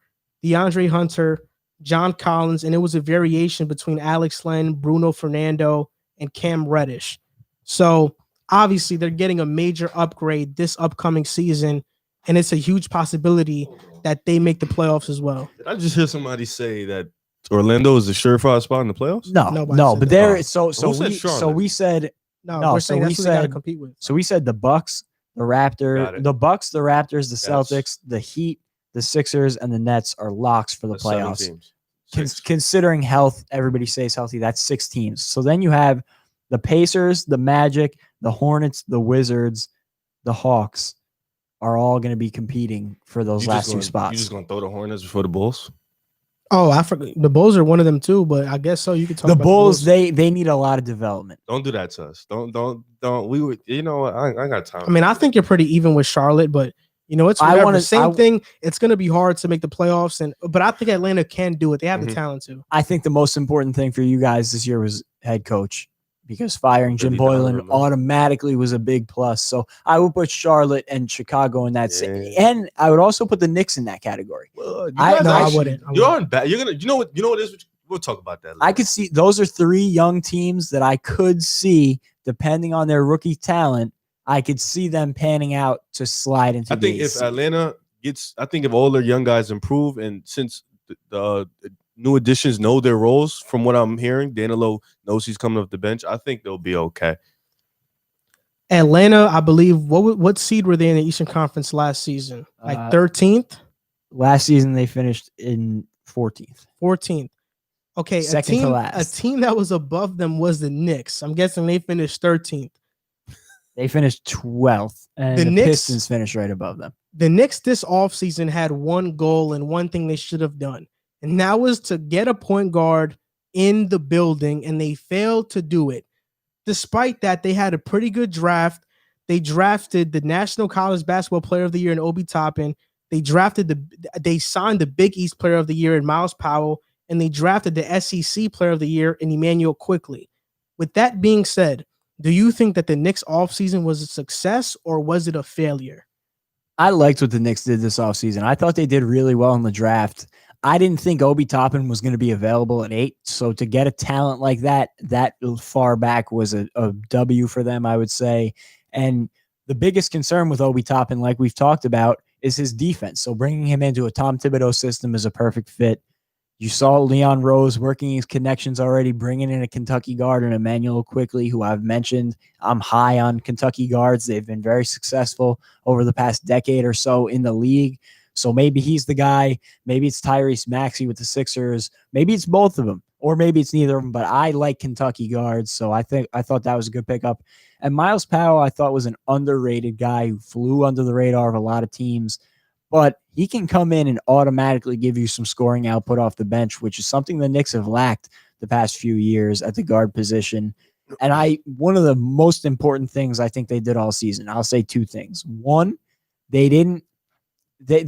DeAndre Hunter, John Collins, and it was a variation between Alex Len, Bruno Fernando, and Cam Reddish. So obviously they're getting a major upgrade this upcoming season, and it's a huge possibility that they make the playoffs as well. Did I just hear somebody say that Orlando is a surefire spot in the playoffs? No, but there. that. So we said No, we're saying so that's we who they gotta said compete with. so we said the Bucks, the Got Raptors, it. the Bucks, the Raptors, the Yes. Celtics, the Heat, the Sixers, and the Nets are locks for the That's 7 playoffs. teams. Considering health, everybody stays healthy. That's 6 teams. So then you have the Pacers, the Magic, the Hornets, the Wizards, the Hawks are all going to be competing for those You last just 2 gonna- spots. You just gonna throw the Hornets before the Bulls? Oh, I forgot. The Bulls are one of them too, but I guess so. You could talk The about Bulls, they need a lot of development. Don't do that to us. Don't. We would. You know what? I got time. I mean, I think you're pretty even with Charlotte, but you know, it's I whatever. wanna- Same I- thing. It's going to be hard to make the playoffs, but I think Atlanta can do it. They have the Mhm. talent to. I think the most important thing for you guys this year was head coach, because firing Jim Really Boylan dominant. automatically was a big plus. So I would put Charlotte and Chicago in that, Yeah. and I would also put the Knicks in that category. Well, you I- guys no, I actually- wouldn't. I You're wouldn't. on bad. You're gonna. You know what? You know what it is. We'll talk about that later. I could see those are 3 young teams that I could see, depending on their rookie talent, I could see them panning out to slide into I think the if Atlanta gets, I think if all their young guys improve, and since the new additions know their roles, from what I'm hearing, Danilo knows he's coming off the bench, I think they'll be okay. Atlanta, I believe, what seed were they in the Eastern Conference last season? Like 13th? Last season they finished in 14th. 14th. Okay, Second to last. A team that was above them was the Knicks. I'm guessing they finished 13th. They finished 12th, and the Pistons finished right above them. The Knicks this offseason had one goal and one thing they should have done, and that was to get a point guard in the building, and they failed to do it. Despite that, they had a pretty good draft. They drafted the National College Basketball Player of the Year in Obi Toppin. They signed the Big East Player of the Year in Miles Powell, and they drafted the SEC Player of the Year in Emmanuel Quickly. With that being said, do you think that the Knicks offseason was a success or was it a failure? I liked what the Knicks did this offseason. I thought they did really well in the draft. I didn't think Obi Toppin was going to be available at 8. So to get a talent like that far back was a W for them, I would say. And the biggest concern with Obi Toppin, like we've talked about, is his defense. So bringing him into a Tom Thibodeau system is a perfect fit. You saw Leon Rose working his connections already, bringing in a Kentucky guard and Emmanuel Quickly, who I've mentioned. I'm high on Kentucky guards. They've been very successful over the past decade or so in the league. So maybe he's the guy. Maybe it's Tyrese Maxey with the Sixers. Maybe it's both of them, or maybe it's neither of them. But I like Kentucky guards, so I thought that was a good pickup. And Miles Powell, I thought was an underrated guy who flew under the radar of a lot of teams. But he can come in and automatically give you some scoring output off the bench, which is something the Knicks have lacked the past few years at the guard position. And one of the most important things I think they did all season, I'll say 2 things. One, they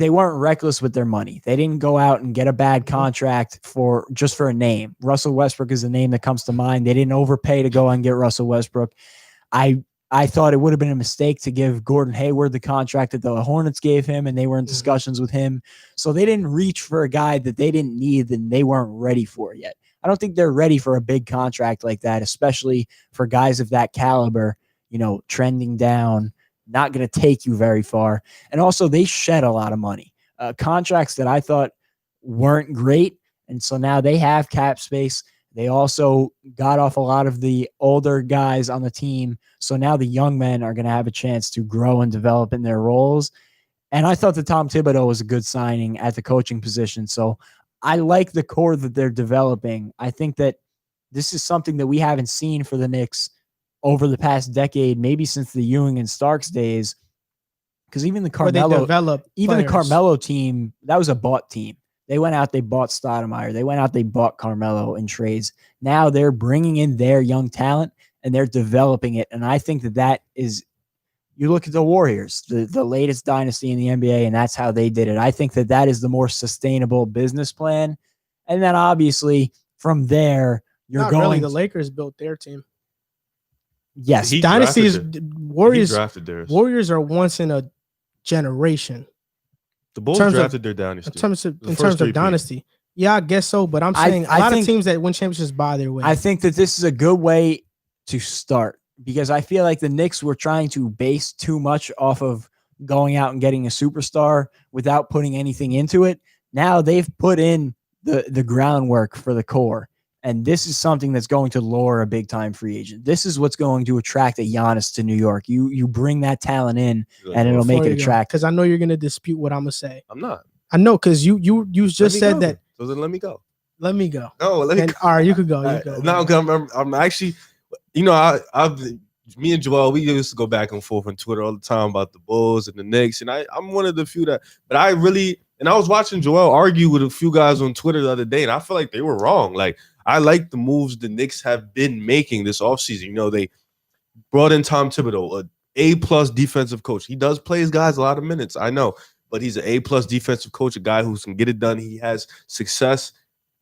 weren't reckless with their money. They didn't go out and get a bad contract just for a name. Russell Westbrook is the name that comes to mind. They didn't overpay to go and get Russell Westbrook. I thought it would have been a mistake to give Gordon Hayward the contract that the Hornets gave him, and they were in discussions with him. So they didn't reach for a guy that they didn't need and they weren't ready for yet. I don't think they're ready for a big contract like that, especially for guys of that caliber, trending down, not going to take you very far. And also they shed a lot of money, contracts that I thought weren't great. And so now they have cap space. They also got off a lot of the older guys on the team. So now the young men are going to have a chance to grow and develop in their roles. And I thought that Tom Thibodeau was a good signing at the coaching position. So I like the core that they're developing. I think that this is something that we haven't seen for the Knicks over the past decade, maybe since the Ewing and Starks days. Because even the Carmelo team, that was a bought team. They went out, they bought Stoudemire. They went out, they bought Carmelo in trades. Now they're bringing in their young talent and they're developing it. And I think that is, you look at the Warriors, the latest dynasty in the NBA, and that's how they did it. I think that is the more sustainable business plan. And then obviously from there, the Lakers built their team. Yes. Warriors are once in a generation. The Bulls drafted their dynasty. In terms of dynasty. Yeah, I guess so. But I'm saying a lot of teams that win championships buy their way. I think that this is a good way to start because I feel like the Knicks were trying to base too much off of going out and getting a superstar without putting anything into it. Now they've put in the groundwork for the core. And this is something that's going to lure a big-time free agent. This is what's going to attract a Giannis to New York. You bring that talent in, and it'll make it attractive. Because I know you're going to dispute what I'm going to say. I'm not. I know, because you just said that. So then let me go. Let me go. No, let me go. All right, you could go. No, I'm actually, me and Joel, we used to go back and forth on Twitter all the time about the Bulls and the Knicks. And I'm one of the few but I was watching Joel argue with a few guys on Twitter the other day, and I feel like they were wrong. Like, I like the moves the Knicks have been making this offseason. They brought in Tom Thibodeau, an A+ defensive coach. He does play his guys a lot of minutes, I know, but he's an A+ defensive coach, a guy who can get it done. He has success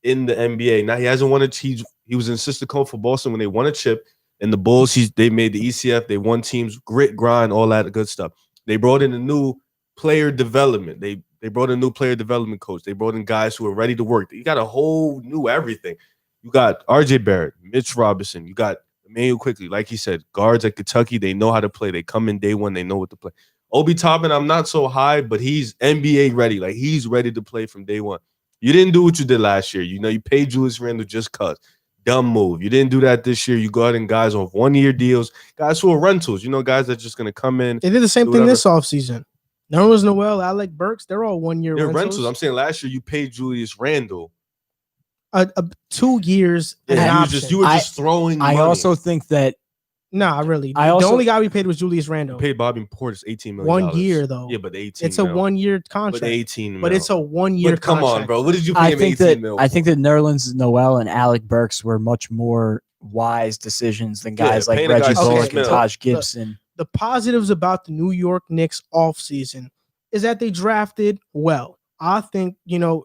in the NBA. Now, he hasn't won he was an assistant coach for Boston when they won a chip. And the Bulls, they made the ECF. They won teams, grit, grind, all that good stuff. They brought in a new player development. They brought in a new player development coach. They brought in guys who are ready to work. You got a whole new everything. You got RJ Barrett, Mitch Robinson. You got Emmanuel Quickly. Like he said, guards at Kentucky, they know how to play. They come in day one. They know what to play. Obi Toppin, I'm not so high, but he's NBA ready. Like, he's ready to play from day one. You didn't do what you did last year. You know, you paid Julius Randle just cause. Dumb move. You didn't do that this year. You go out and guys on 1-year deals, guys who are rentals, you know, guys that are just going to come in. They did the same thing this offseason. Nerlens Noel, Alec Burks, they're all 1-year rentals. I'm saying last year you paid Julius Randle 2 years. Yeah, you were just throwing money. I also think that nah, really. The only guy we paid was Julius Randle. You paid Bobby Portis $18 million. 1 year though. Yeah, but 18. It's a 1-year contract. But 18. But it's a 1-year contract. Come on, bro. What did you pay him 18 mil? I think that Nerlens Noel and Alec Burks were much more wise decisions than guys like Reggie Bullock and Taj Gibson. The positives about the New York Knicks offseason is that they drafted well. I think, you know,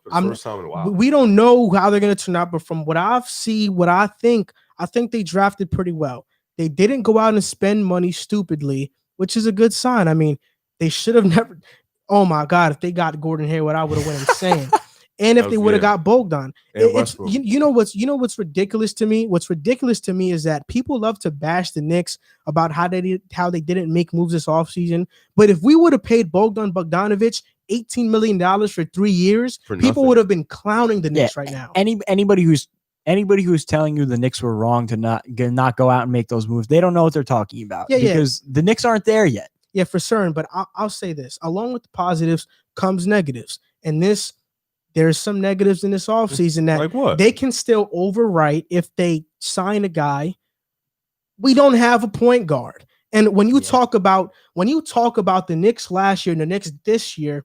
we don't know how they're going to turn out, but from what I think they drafted pretty well. They didn't go out and spend money stupidly, which is a good sign. I mean, they should have never. Oh my God, if they got Gordon Hayward, I would have went insane. And if they would have got Bogdan, you know what's ridiculous to me? What's ridiculous to me is that people love to bash the Knicks about how they didn't make moves this offseason. But if we would have paid Bogdanovich $18 million for 3 years, people would have been clowning the Knicks right now. Anybody who's telling you the Knicks were wrong to not go out and make those moves, they don't know what they're talking about. Because the Knicks aren't there yet. Yeah, for certain. But I'll say this: along with the positives comes negatives, and there's some negatives in this offseason that like they can still overwrite if they sign a guy. We don't have a point guard. And when you talk about the Knicks last year and the Knicks this year,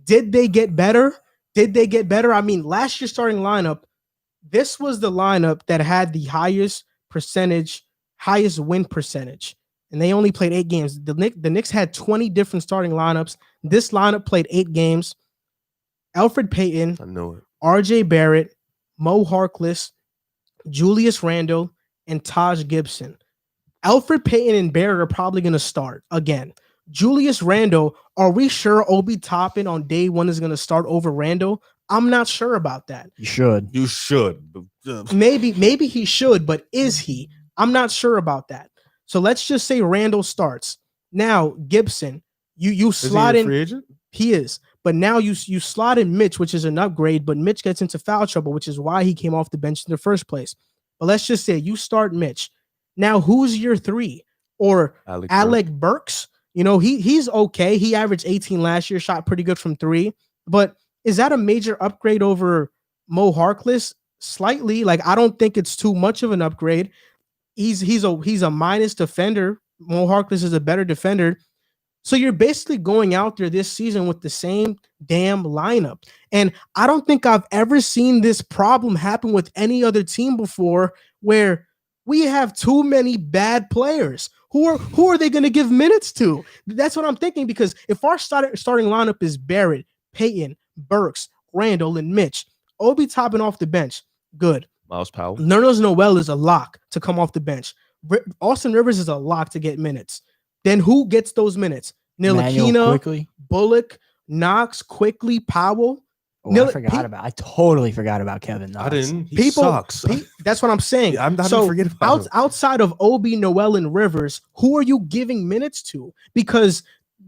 did they get better? I mean, last year's starting lineup, this was the lineup that had the highest win percentage. And they only played 8 games. The Knicks had 20 different starting lineups. This lineup played 8 games. Elfrid Payton, I know it. RJ Barrett, Mo Harkless, Julius Randle, and Taj Gibson. Elfrid Payton and Barrett are probably going to start again. Julius Randle, are we sure Obi Toppin on day one is going to start over Randle? I'm not sure about that. You should. Maybe he should, but is he? I'm not sure about that. So let's just say Randle starts. Now, Gibson, you slot in. Free agent? He is. But now you slot in Mitch, which is an upgrade, but Mitch gets into foul trouble, which is why he came off the bench in the first place. But let's just say you start Mitch. Now, who's your 3? Or Alec Burks? You know, he's okay. He averaged 18 last year, shot pretty good from 3. But is that a major upgrade over Mo Harkless? Slightly. Like, I don't think it's too much of an upgrade. He's a minus defender. Mo Harkless is a better defender. So you're basically going out there this season with the same damn lineup. And I don't think I've ever seen this problem happen with any other team before, where we have too many bad players. Who are they going to give minutes to? That's what I'm thinking, because if our starting lineup is Barrett, Payton, Burks, Randle, and Mitch, Obi Toppin off the bench, good. Miles Powell. Nerlens Noel is a lock to come off the bench. Austin Rivers is a lock to get minutes. Then who gets those minutes? Ntilikina, Bullock, Knox, Quickly, Powell. I totally forgot about Kevin Knox. I didn't. He sucks. That's what I'm saying. I'm not going to forget about him. Outside of Obi, Noel, and Rivers, who are you giving minutes to? Because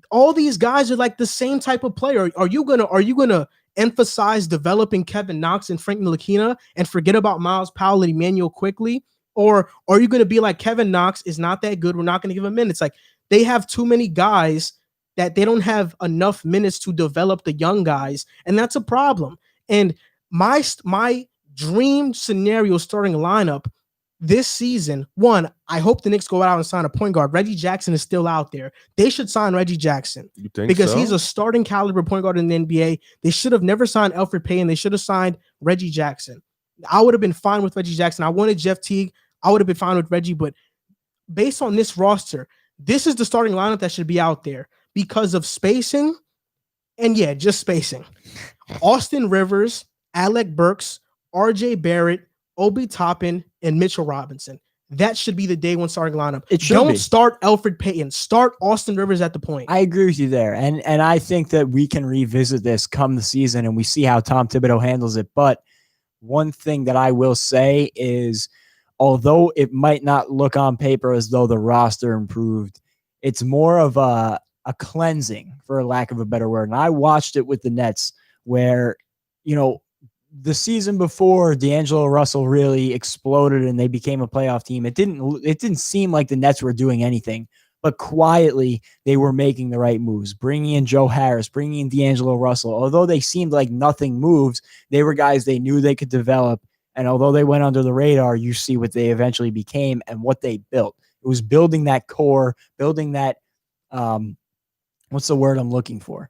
all these guys are like the same type of player. Are you gonna emphasize developing Kevin Knox and Frank Ntilikina and forget about Miles Powell and Emmanuel Quickly? Or are you going to be like, Kevin Knox is not that good, we're not going to give him minutes? Like, they have too many guys that they don't have enough minutes to develop the young guys, and that's a problem. And my dream scenario starting lineup this season, one, I hope the Knicks go out and sign a point guard. Reggie Jackson is still out there. They should sign Reggie Jackson. You think because so? He's a starting caliber point guard in the NBA. They should have never signed Elfrid Payton. They should have signed Reggie Jackson. I would have been fine with Reggie Jackson. I wanted Jeff Teague. I would have been fine with Reggie, but based on this roster, this is the starting lineup that should be out there because of spacing. And yeah, just spacing. Austin Rivers, Alec Burks, RJ Barrett, Obi Toppin, and Mitchell Robinson. That should be the day one starting lineup. Don't start Elfrid Payton. Start Austin Rivers at the point. I agree with you there. And I think that we can revisit this come the season and we see how Tom Thibodeau handles it. But one thing that I will say is, although it might not look on paper as though the roster improved, it's more of a a cleansing, for lack of a better word. And I watched it with the Nets where, the season before D'Angelo Russell really exploded and they became a playoff team. It didn't seem like the Nets were doing anything, but quietly they were making the right moves, bringing in Joe Harris, bringing in D'Angelo Russell. Although they seemed like nothing moves, they were guys they knew they could develop. And although they went under the radar, you see what they eventually became and what they built. It was building that core, building that, what's the word I'm looking for?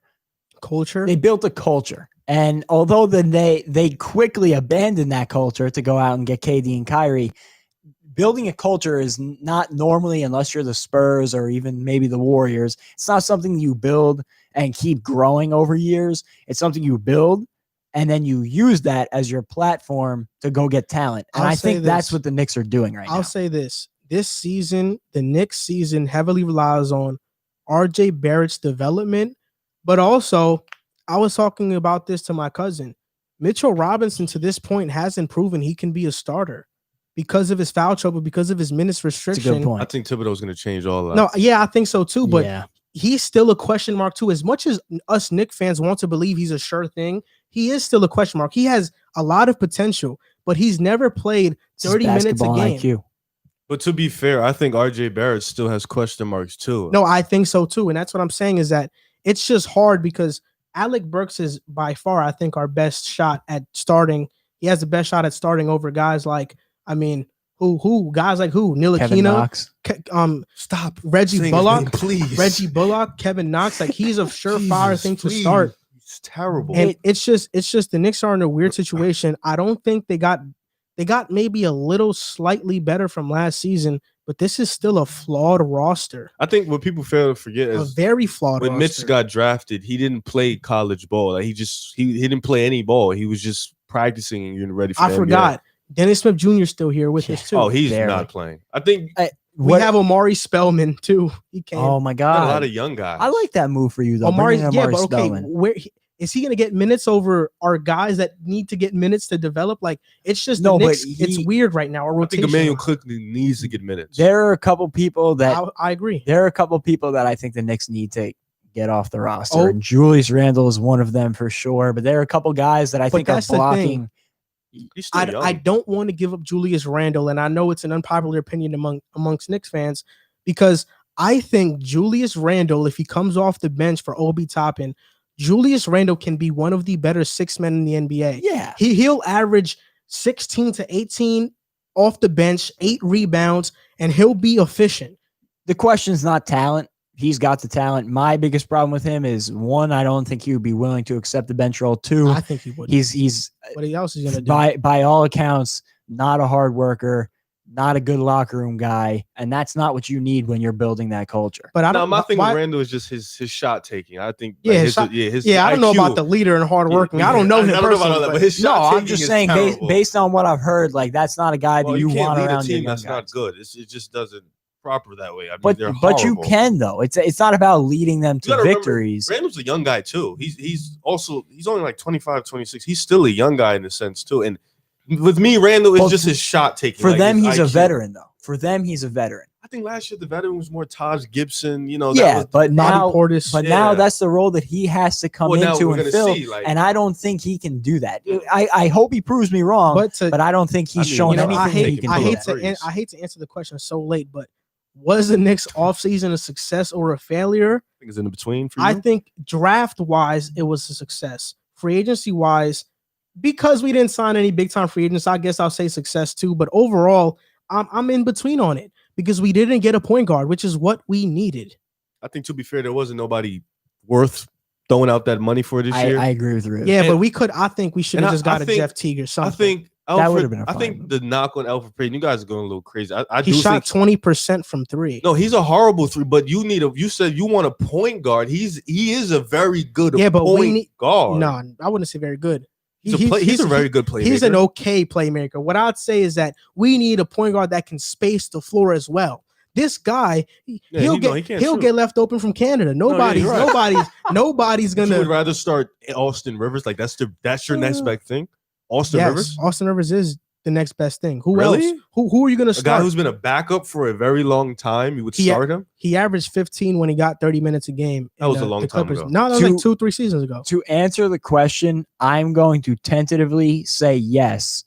Culture. They built a culture. And although then they quickly abandoned that culture to go out and get KD and Kyrie, building a culture is not normally, unless you're the Spurs or even maybe the Warriors, it's not something you build and keep growing over years. It's something you build and then you use that as your platform to go get talent. And I think that's what the Knicks are doing right now. I'll say this. This season, the Knicks season heavily relies on RJ Barrett's development, but also I was talking about this to my cousin. Mitchell Robinson to this point hasn't proven he can be a starter because of his foul trouble, because of his minutes restriction. That's a good point. I think Thibodeau's going to change all that. No, yeah, I think so too, but he's still a question mark too. As much as us Knicks fans want to believe he's a sure thing, he is still a question mark. He has a lot of potential, but he's never played 30 minutes a game. IQ. But to be fair, I think RJ Barrett still has question marks too. No, I think so too. And that's what I'm saying is that it's just hard because Alec Burks is by far, I think, our best shot at starting. He has the best shot at starting over guys like, guys like who? Ntilikina, stop. Reggie Bullock, please. Reggie Bullock, Kevin Knox. Like he's a surefire thing to start. It's terrible. And it's just the Knicks are in a weird situation. I don't think they got maybe a little slightly better from last season, but this is still a flawed roster. I think what people fail to forget is a very flawed when roster. Mitch got drafted, he didn't play college ball. Like he didn't play any ball. He was just practicing and getting ready for the forgot. NBA. Dennis Smith Jr. still here with us too. Oh, he's not playing. I think we have Omari Spellman too. He came. Oh my God, a lot of young guys. I like that move for you though. Omari Spellman. Where is he going to get minutes over our guys that need to get minutes to develop? Like it's just it's weird right now. I think Emmanuel Quickly needs to get minutes. There are a couple people that I agree. There are a couple people that I think the Knicks need to get off the roster. And Julius Randle is one of them for sure. But there are a couple guys that I think are blocking. I don't want to give up Julius Randle, and I know it's an unpopular opinion amongst Knicks fans because I think Julius Randle, if he comes off the bench for Obi Toppin, Julius Randle can be one of the better six men in the NBA. Yeah. He'll average 16 to 18 off the bench, 8 rebounds, and he'll be efficient. The question is not talent. He's got the talent. My biggest problem with him is, one, I don't think he would be willing to accept the bench role. Two, I think he would. He's what else is going to do? By all accounts, not a hard worker, not a good locker room guy, and that's not what you need when you're building that culture. But my thing with Randall is just his shot taking. I think his I don't know about the leader and hard working. Yeah, I don't know him personally. But his shot I'm just saying based on what I've heard, like that's not a guy that you want around your team. That's not good. It just doesn't proper that way. I mean, but you can though. It's not about leading them to victories. Randall's a young guy too. He's only like 25, 26. He's still a young guy in a sense too. And with me, Randall is just his shot taking. For them, he's a veteran though. For them, he's a veteran. I think last year the veteran was more Taj Gibson. But now Portis. But now that's the role that he has to come into and fill. And I don't think he can do that. I hope he proves me wrong, but I don't think he's shown anything he can do. I hate to answer the question so late, but was the Knicks offseason a success or a failure? I think it's in between for you. I think draft-wise, it was a success. Free agency-wise, because we didn't sign any big-time free agents, I guess I'll say success too. But overall, I'm in between on it because we didn't get a point guard, which is what we needed. I think, to be fair, there wasn't nobody worth throwing out that money for this year. I agree with you. Yeah, but I think we should have just got a Jeff Teague or something. That would have been I think the knock on Elfrid Payton, you guys are going a little crazy. He shot 20% from 3. No, he's a horrible 3, but you said you want a point guard. He is a very good point guard. No, I wouldn't say very good. He's a very good playmaker. He's an okay playmaker. What I'd say is that we need a point guard that can space the floor as well. This guy, he'll get left open from Canada. Nobody's gonna. You would rather start Austin Rivers? Like that's your next big thing. Rivers? Austin Rivers is the next best thing. Who Really? else? Who are you going to A start? guy who's been a backup for a very long time, you would start him? He averaged 15 when he got 30 minutes a game. That was a long time ago. No, that was like 2-3 seasons ago. To answer the question, I'm going to tentatively say yes.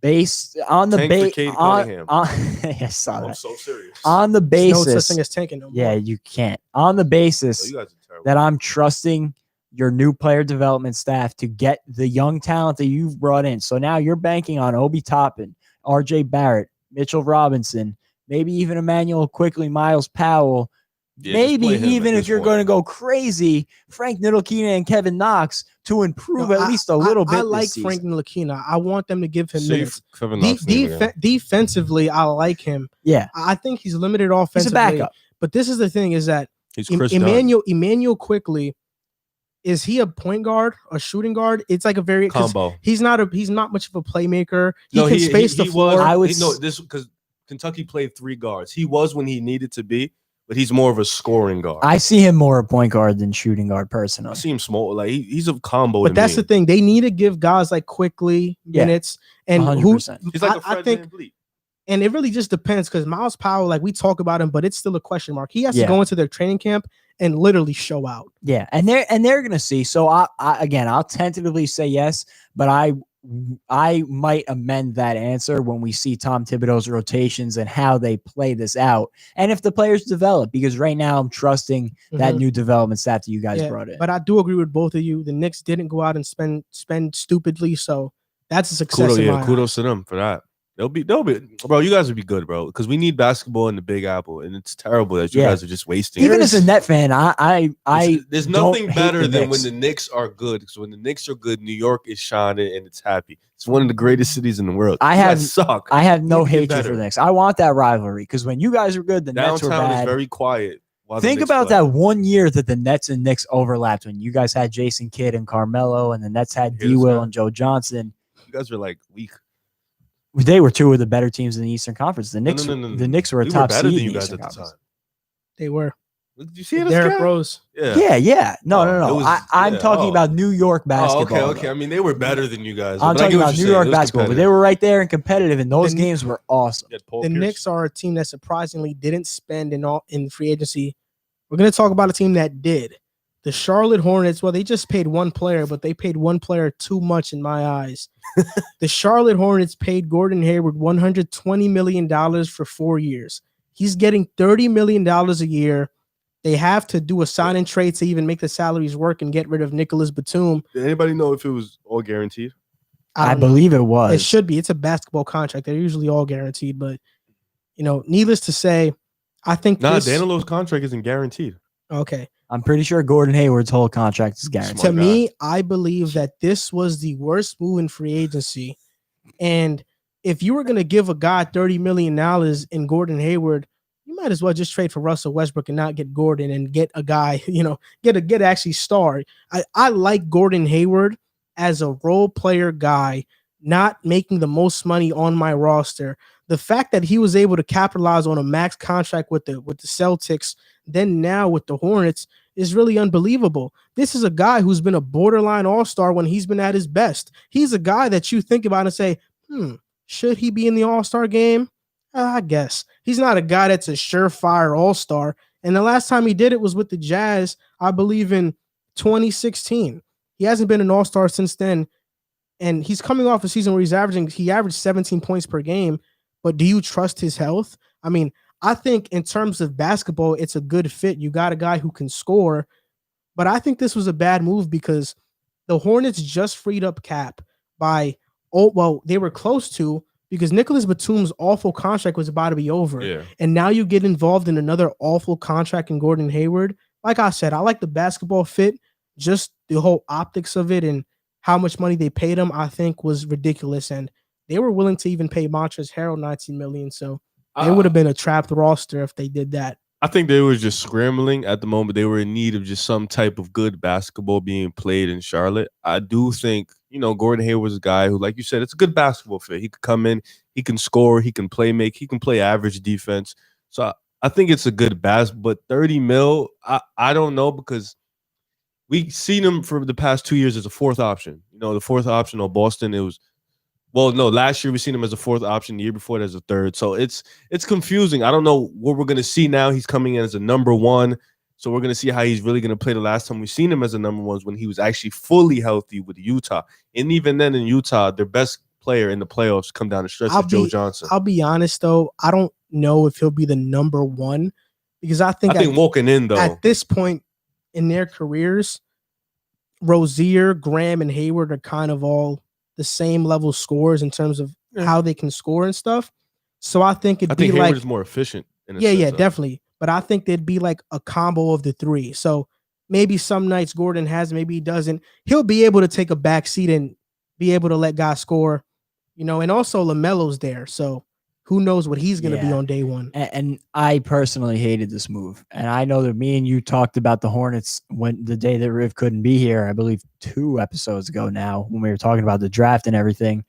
Based on the base, yes, saw that. I'm so serious. On the basis, no such thing as tanking. No yeah, you can't. On the basis that I'm trusting your new player development staff to get the young talent that you've brought in. So now you're banking on Obi Toppin, R.J. Barrett, Mitchell Robinson, maybe even Emmanuel Quickly, Miles Powell. Yeah, maybe even if you're going to go crazy, Frank Ntilikina and Kevin Knox to improve at least a little bit. I like Frank Ntilikina. I want them to give him minutes. Defensively, I like him. Yeah, I think he's limited offensively. He's a backup. But this is the thing: is that Emmanuel Quickly, is he a point guard, a shooting guard? It's like a very combo. He's not much of a playmaker. He can space the floor. Because Kentucky played 3 guards. He was when he needed to be. But he's more of a scoring guard. I see him more a point guard than shooting guard personally. I see him small. Like he's a combo. But that's the thing. They need to give guys like Quickly minutes. And 100%. He's like a Fred VanVleet. And it really just depends because Miles Powell, like we talk about him, but it's still a question mark. He has to go into their training camp and literally show out. Yeah, and they're gonna see. So I'll tentatively say yes, but I might amend that answer when we see Tom Thibodeau's rotations and how they play this out, and if the players develop. Because right now I'm trusting that new development staff that you guys brought in. But I do agree with both of you. The Knicks didn't go out and spend stupidly, so that's a success. Kudos to them for that. They'll be, bro. You guys would be good, bro, because we need basketball in the Big Apple, and it's terrible that you guys are just wasting. Even as a Net fan, there's nothing better than when the Knicks are good. Because when the Knicks are good, New York is shining and it's happy. It's one of the greatest cities in the world. I have no hatred for the Knicks. I want that rivalry because when you guys were good, the Nets were bad. Downtown is very quiet. Think about that one year that the Nets and Knicks overlapped when you guys had Jason Kidd and Carmelo, and the Nets had D. Will and Joe Johnson. You guys were like weak. They were 2 of the better teams in the Eastern Conference. The Knicks, the Knicks were a top seed in the Eastern Conference. They were. Did you see it? Derrick Rose. Yeah. No. I'm talking about New York basketball. Okay. I mean, they were better than you guys. I'm talking about New York basketball, but they were right there and competitive, and those games were awesome. The Knicks are a team that surprisingly didn't spend in free agency. We're going to talk about a team that did. The Charlotte Hornets, well, they just paid one player, but they paid one player too much in my eyes. The Charlotte Hornets paid Gordon Hayward $120 million for 4 years. He's getting $30 million a year. They have to do a sign-in trade to even make the salaries work and get rid of Nicholas Batum. Did anybody know if it was all guaranteed? I believe it was. It should be. It's a basketball contract. They're usually all guaranteed, but, needless to say, I think Danilo's contract isn't guaranteed. Okay. I'm pretty sure Gordon Hayward's whole contract is guaranteed. To me, I believe that this was the worst move in free agency. And if you were going to give a guy $30 million in Gordon Hayward, you might as well just trade for Russell Westbrook and not get Gordon and get a guy, get actually star. I like Gordon Hayward as a role player guy, not making the most money on my roster. The fact that he was able to capitalize on a max contract with the Celtics, then now with the Hornets, is really unbelievable. This is a guy who's been a borderline all-star when he's been at his best. He's a guy that you think about and say, should he be in the all-star game? I guess. He's not a guy that's a surefire all-star. And the last time he did it was with the Jazz, I believe in 2016. He hasn't been an all-star since then. And he's coming off a season where he averaged 17 points per game. But do you trust his health? I mean, I think in terms of basketball, it's a good fit. You got a guy who can score. But I think this was a bad move because the Hornets just freed up cap they were close to, because Nicholas Batum's awful contract was about to be over. Yeah. And now you get involved in another awful contract in Gordon Hayward. Like I said, I like the basketball fit. Just the whole optics of it and how much money they paid him, I think was ridiculous. And they were willing to even pay Montrezl Harrell $19 million. So it would have been a trapped roster if they did that. I think they were just scrambling at the moment. They were in need of just some type of good basketball being played in Charlotte. I do think, Gordon Hayward's a guy who, like you said, it's a good basketball fit. He could come in, he can score, he can he can play average defense. So I think it's a good basketball. But 30 mil, I don't know, because we've seen him for the past 2 years as a fourth option. The fourth option on Boston, it was Well, no, last year we seen him as a fourth option. The year before, as a third. So it's confusing. I don't know what we're gonna see now. He's coming in as a number one. So we're gonna see how he's really gonna play. The last time we seen him as a number one was when he was actually fully healthy with Utah. And even then in Utah, their best player in the playoffs come down the stretch is Joe Johnson. I'll be honest though, I don't know if he'll be the number one because I think walking in though at this point in their careers, Rozier, Graham, and Hayward are kind of all the same level scorers in terms of how they can score and stuff. So I think Hayward is more efficient. Yeah, definitely. But I think there'd be like a combo of the three. So maybe some nights Gordon has, maybe he doesn't. He'll be able to take a back seat and be able to let guys score, and also LaMelo's there. So who knows what he's going to be on day one. And I personally hated this move. And I know that me and you talked about the Hornets when the day that Riv couldn't be here, I believe 2 episodes ago now, when we were talking about the draft and everything.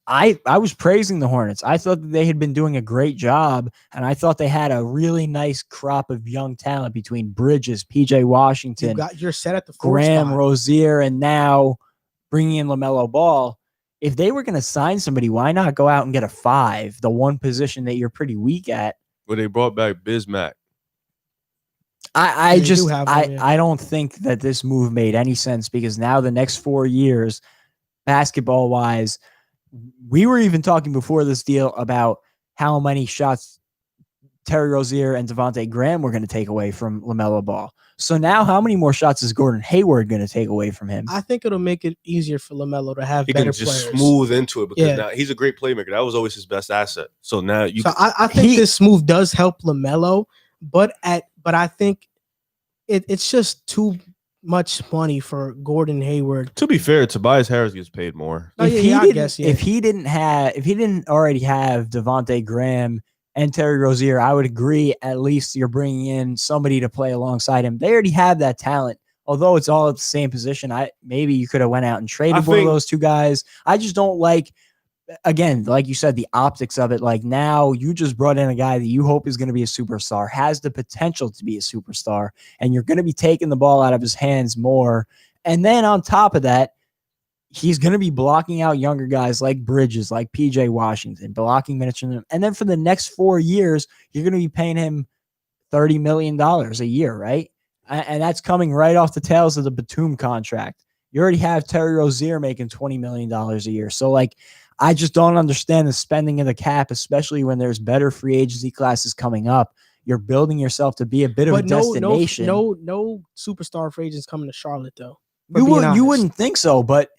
I was praising the Hornets. I thought that they had been doing a great job, and I thought they had a really nice crop of young talent between Bridges, PJ Washington, you're set at the Graham, Rozier, and now bringing in LaMelo Ball. If they were going to sign somebody, why not go out and get a 5, the one position that you're pretty weak at? Well, they brought back Bismack. I don't think that this move made any sense because now the next 4 years, basketball-wise, we were even talking before this deal about how many shots Terry Rozier and Devontae Graham were going to take away from LaMelo Ball. So now how many more shots is Gordon Hayward going to take away from him? I think it'll make it easier for LaMelo to have better players. He can just smooth into it because now he's a great playmaker. That was always his best asset. So now I think this move does help LaMelo, but I think it's just too much money for Gordon Hayward. To be fair, Tobias Harris gets paid more. If he didn't already have Devontae Graham and Terry Rozier, I would agree. At least you're bringing in somebody to play alongside him. They already have that talent. Although it's all at the same position, maybe you could have went out and traded one of those two guys. I just don't like, again, like you said, the optics of it. Like now you just brought in a guy that you hope is going to be a superstar, has the potential to be a superstar, and you're going to be taking the ball out of his hands more. And then on top of that, he's going to be blocking out younger guys like Bridges, like PJ Washington, blocking minutes from them. And then for the next 4 years, you're going to be paying him $30 million a year, right? And that's coming right off the tails of the Batum contract. You already have Terry Rozier making $20 million a year. So, I just don't understand the spending of the cap, especially when there's better free agency classes coming up. You're building yourself to be a bit of a destination. No superstar free agents coming to Charlotte, though. You wouldn't think so, but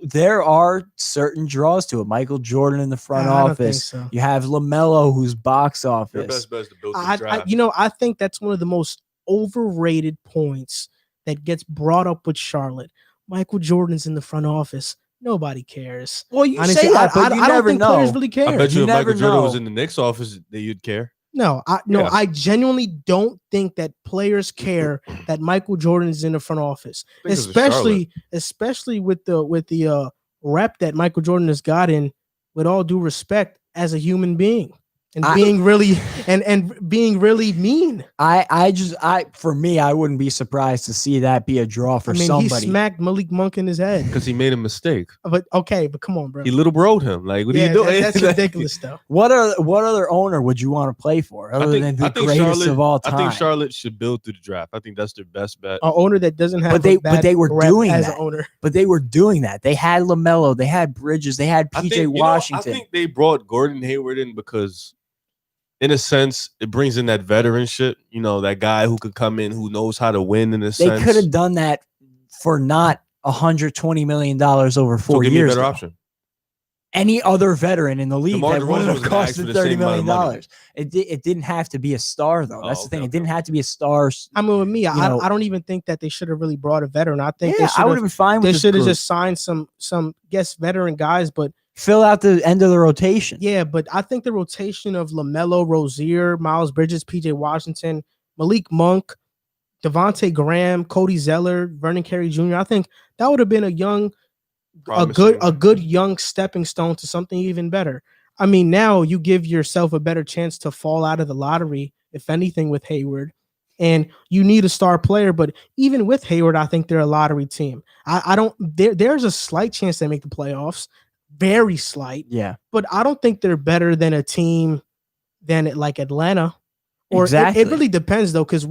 there are certain draws to it. Michael Jordan in the front office. So. You have LaMelo, who's box office. Your best bet is to build this draft. I think that's one of the most overrated points that gets brought up with Charlotte. Michael Jordan's in the front office. Nobody cares. Well, you say that, but you never know. Players really care. I bet you if Michael Jordan was in the Knicks office, that you'd care. No, I genuinely don't think that players care that Michael Jordan is in the front office, especially with the rep that Michael Jordan has gotten. With all due respect, as a human being, and being really mean. For me, I wouldn't be surprised to see that be a draw for somebody. He smacked Malik Monk in his head because he made a mistake. But come on, bro. He little broed him. What are you doing? That's ridiculous, though. What other owner would you want to play for other than the greatest of all time? I think Charlotte should build through the draft. I think that's their best bet. An owner that doesn't have, but they were doing as that. An owner. But they were doing that. They had LaMelo, they had Bridges, they had PJ Washington. I think they brought Gordon Hayward in because, in a sense, it brings in that veteranship. That guy who could come in, who knows how to win. In a sense, they could have done that for not $120 million over 4 years. Give me a better option. Any other veteran in the league that would have costed $30 million. It didn't have to be a star, though. That's the thing. It didn't have to be a star. I mean, with me, I don't even think that they should have really brought a veteran. I think I would have been fine with they should have just signed some guest veteran guys, but fill out the end of the rotation. Yeah, but I think the rotation of LaMelo, Rozier, Miles Bridges, PJ Washington, Malik Monk, Devontae Graham, Cody Zeller, Vernon Carey Jr., I think that would have been a good young stepping stone to something even better. I mean, now you give yourself a better chance to fall out of the lottery, if anything, with Hayward. And you need a star player, but even with Hayward, I think they're a lottery team. There's a slight chance they make the playoffs. very slight. Yeah. But I don't think they're better than a team than like Atlanta. Or Exactly. it really depends though, because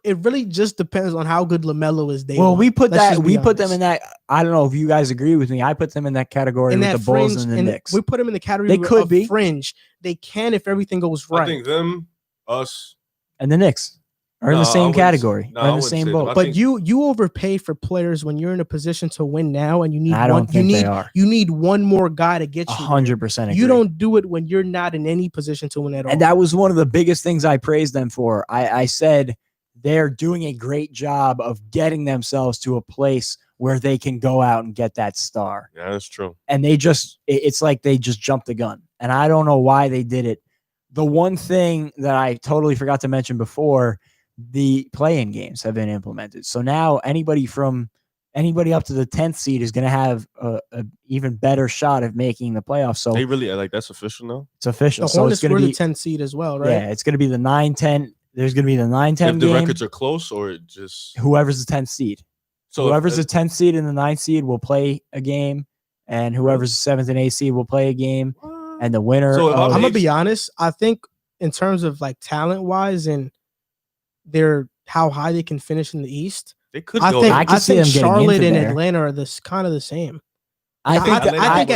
it really just depends on how good LaMelo is. We put them honest. in that. I don't know if you guys agree with me. I put them in that category with the Bulls and the Knicks. We put them in the category They could of be fringe. They can if everything goes right. I think them, us, and the Knicks are in the same category. Are in the same boat. But you overpay for players when you're in a position to win now, and you need I don't think they are. You need one more guy to get you 100%. You don't do it when you're not in any position to win at all. And that was one of the biggest things I praised them for. I said they're doing a great job of getting themselves to a place where they can go out and get that star. Yeah, that's true. And it's like they just jumped the gun. And I don't know why they did it. The one thing that I totally forgot to mention before, the play-in games have been implemented. So now anybody up to the 10th seed is going to have a even better shot of making the playoffs. So they really that's official now. It's official. The Hornets so it's going to be the 10th seed as well, right? Yeah, it's going to be the 9-10. There's going to be the 9-10 if the game. records are close, or just whoever's the 10th seed. So whoever's the 10th seed and the 9th seed will play a game, and whoever's the 7th and 8th seed will play a game, and the winner. So I'm gonna be honest. I think in terms of like talent wise and how high they can finish in the East, they could. I think Charlotte and there. Atlanta are kind of the same. I think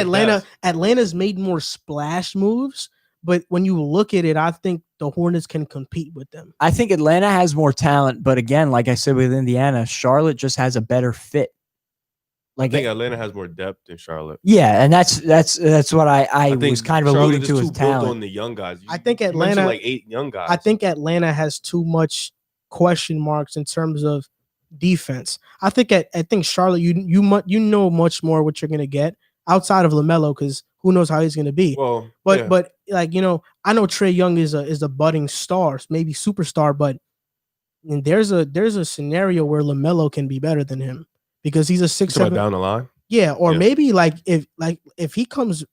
Atlanta's made more splash moves, but when you look at it, I think the Hornets can compete with them. I think Atlanta has more talent, but again, like I said with Indiana, Charlotte just has a better fit. I think Atlanta has more depth than Charlotte. Yeah, and that's what I was kind of alluding to with talent. On the young guys. I think Atlanta like 8 young guys. I think Atlanta has too much question marks in terms of defense. I think Charlotte, you know much more what you're gonna get outside of LaMelo, because who knows how he's gonna be. Well, but like I know Trae Young is a budding star, maybe superstar, but there's a scenario where LaMelo can be better than him because he's a 6'7" down the line. Yeah, or maybe if he comes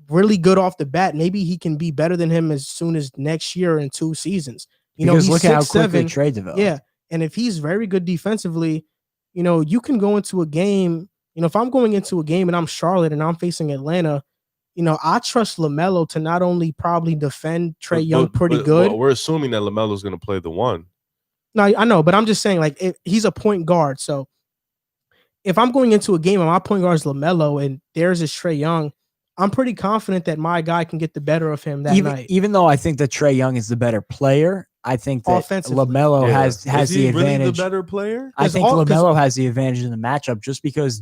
really good off the bat, maybe he can be better than him as soon as next year in 2 seasons. Because look at how 6'7", quickly Trae developed. Yeah, and if he's very good defensively, you can go into a game. If I'm going into a game and I'm Charlotte and I'm facing Atlanta, I trust LaMelo to not only probably defend Trae Young pretty good. We're assuming that LaMelo's going to play the 1. No, I know, but I'm just saying, he's a point guard. So if I'm going into a game and my point guard is LaMelo and theirs is Trae Young, I'm pretty confident that my guy can get the better of him that night. Even though I think that Trae Young is the better player, I think that LaMelo has the advantage. Really the better player? I think LaMelo has the advantage in the matchup just because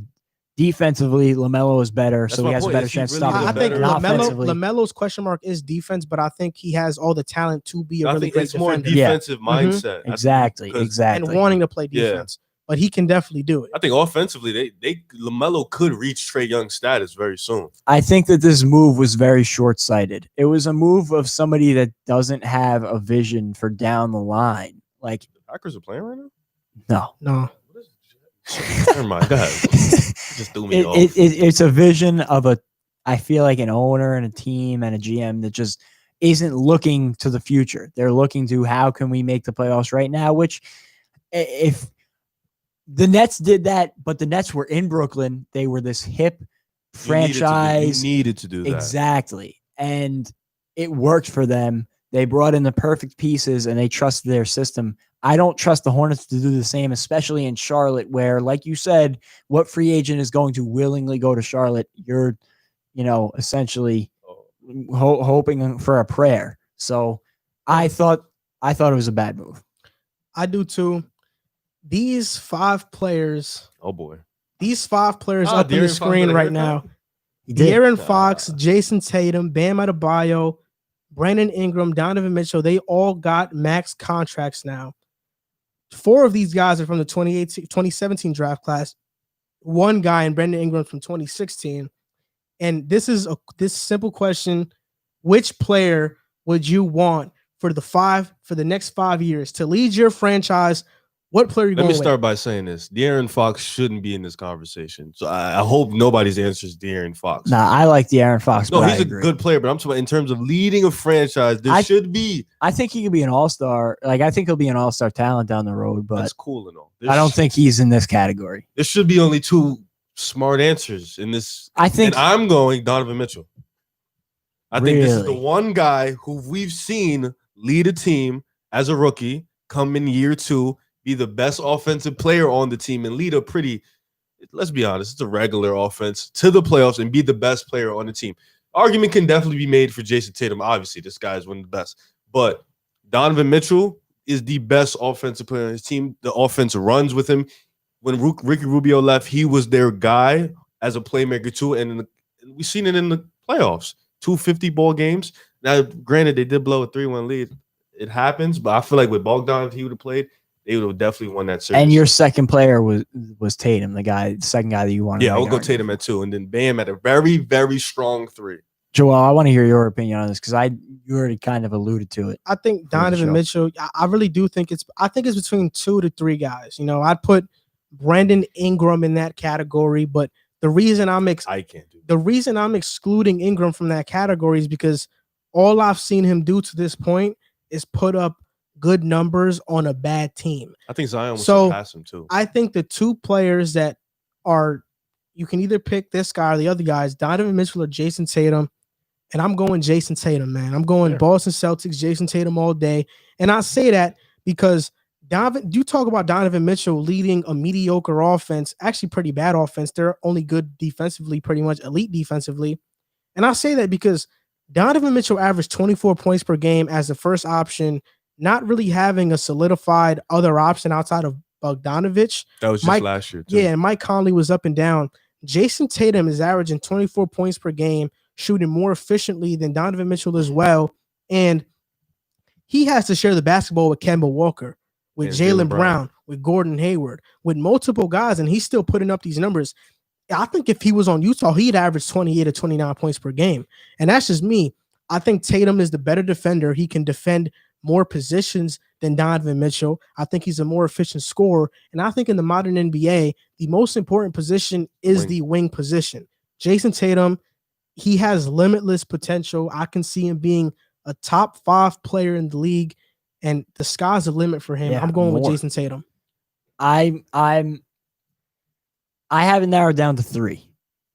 defensively LaMelo is better, so he has a better chance to stop. I think LaMelo's question mark is defense, but I think he has all the talent to be a really great defender. It's more defensive mindset. Exactly. And wanting to play defense. But he can definitely do it. I think offensively, LaMelo could reach Trae Young's status very soon. I think that this move was very short-sighted. It was a move of somebody that doesn't have a vision for down the line. Like the Packers are playing right now? No. Never mind. Go ahead. Just threw me off. It's a vision of I feel like an owner and a team and a GM that just isn't looking to the future. They're looking to how can we make the playoffs right now, which if the Nets did that, but the Nets were in Brooklyn. They were this hip franchise. You needed to do that. Exactly. And it worked for them. They brought in the perfect pieces and they trusted their system. I don't trust the Hornets to do the same, especially in Charlotte, where, like you said, what free agent is going to willingly go to Charlotte? You're, essentially hoping for a prayer. So I thought it was a bad move. I do too. These 5 players. Oh boy. These 5 players up on the screen right now. De'Aaron Fox, Jason Tatum, Bam Adebayo, Brandon Ingram, Donovan Mitchell. They all got max contracts now. 4 of these guys are from the 2017 draft class. 1 guy in Brandon Ingram from 2016. And this simple question: which player would you want for the next 5 years to lead your franchise? What player are you going with? Let me start by saying this. De'Aaron Fox shouldn't be in this conversation. So I hope nobody's answer is De'Aaron Fox. Nah, I like De'Aaron Fox. No, he's a good player, but I'm talking about in terms of leading a franchise, should be. I think he could be an all-star. I think he'll be an all-star talent down the road, but that's cool and all. I don't think he's in this category. There should be only 2 smart answers in this. I think and I'm going Donovan Mitchell. I think this is the Really? one guy who we've seen lead a team as a rookie, come in year 2, be the best offensive player on the team, and lead a pretty, let's be honest, it's a regular offense to the playoffs and be the best player on the team. Argument can definitely be made for Jason Tatum. Obviously, this guy is one of the best. But Donovan Mitchell is the best offensive player on his team. The offense runs with him. When Ricky Rubio left, he was their guy as a playmaker too. And we've seen it in the playoffs. 2 50-ball games. Now, granted, they did blow a 3-1 lead. It happens, but I feel like with Bogdan, if he would have played, they would have definitely won that series. And your second player was Tatum, the second guy that you wanted. Yeah, I would go Tatum at 2, and then Bam at a very, very strong 3. Joel, I want to hear your opinion on this because you already kind of alluded to it. I think Donovan Mitchell, I really do think it's between 2 to 3 guys. I'd put Brandon Ingram in that category, but the reason I'm excluding Ingram from that category is because all I've seen him do to this point is put up good numbers on a bad team. I think Zion will surpass him too. I think the 2 players that are, you can either pick this guy or the other guys, Donovan Mitchell or Jason Tatum. And I'm going Jason Tatum, man. I'm going Boston Celtics, Jason Tatum all day. And I say that because you talk about Donovan Mitchell leading a mediocre offense, actually pretty bad offense. They're only good defensively, pretty much elite defensively. And I say that because Donovan Mitchell averaged 24 points per game as the first option, not really having a solidified other option outside of Bogdanovich. That was just last year, too. Yeah, and Mike Conley was up and down. Jason Tatum is averaging 24 points per game, shooting more efficiently than Donovan Mitchell as well. And he has to share the basketball with Kemba Walker, with Jaylen Brown, with Gordon Hayward, with multiple guys, and he's still putting up these numbers. I think if he was on Utah, he'd average 28 or 29 points per game. And that's just me. I think Tatum is the better defender. He can defend more positions than Donovan Mitchell. I think he's a more efficient scorer. And I think in the modern NBA, the most important position is the wing position. Jason Tatum, he has limitless potential. I can see him being a top 5 player in the league, and the sky's the limit for him. I'm going with Jason Tatum. I have it narrowed down to 3.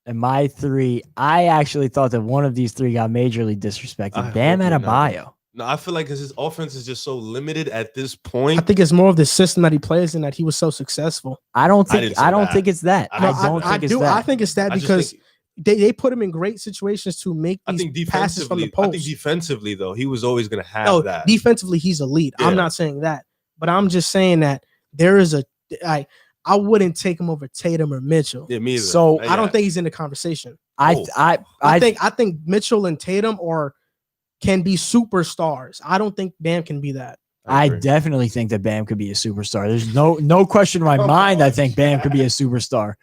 And my 3, I actually thought that one of these 3 got majorly disrespected. Bam Adebayo. No, I feel like because his offense is just so limited at this point. I think it's more of the system that he plays in that he was so successful. I don't think it's that. I think it's that because they put him in great situations to make these passes from the post. I think defensively, though, he was always going to have that. Defensively, he's elite. Yeah. I'm not saying that. But I'm just saying that there is I wouldn't take him over Tatum or Mitchell. Yeah, me either. So I don't think he's in the conversation. I think Mitchell and Tatum can be superstars. I don't think Bam can be that. I definitely think that Bam could be a superstar. There's no question in my mind. I think Bam could be a superstar.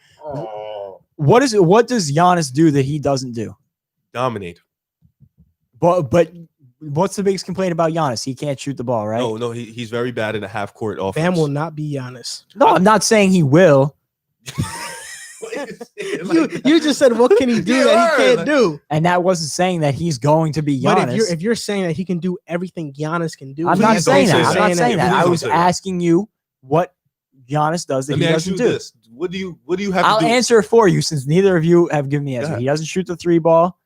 What does Giannis do that he doesn't do? Dominate. But what's the biggest complaint about Giannis? He can't shoot the ball, right? No, he's very bad in a half court offense. Bam will not be Giannis. No, I'm not saying he will. You just said what can he do that he can't do, and that wasn't saying that he's going to be Giannis. But if you're saying that he can do everything Giannis can do, I'm not saying that. I was asking you what Giannis does that he doesn't do. This. What do you have? I'll to do? answer it for you since neither of you have given me an answer. He doesn't shoot the 3 ball,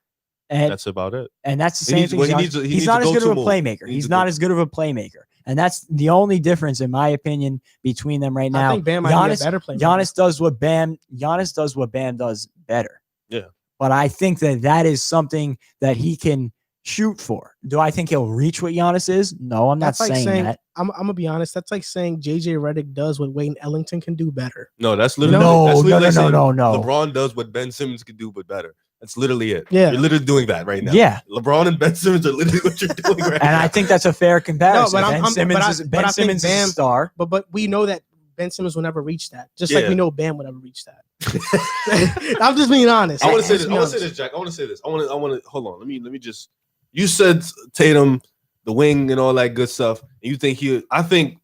and that's about it. And that's the same thing. He's not as good of a playmaker. He's not as good of a playmaker. And that's the only difference, in my opinion, between them right now. I think Bam might be a better player. Giannis does what Bam does better. Yeah. But I think that is something that he can shoot for. Do I think he'll reach what Giannis is? No, I'm not saying that. I'm gonna be honest. That's like saying JJ Redick does what Wayne Ellington can do better. No, that's literally no. LeBron does what Ben Simmons can do, but better. That's literally it. Yeah. You're literally doing that right now. Yeah. LeBron and Ben Simmons are literally what you're doing right now. And I think that's a fair comparison. No, but Ben Simmons is a star. But we know that Ben Simmons will never reach that. Just like we know Bam will never reach that. I'm just being honest. I want to say this, Jack. I want to say this. I want to hold on. Let me just. You said Tatum, the wing, and all that good stuff. And you think I think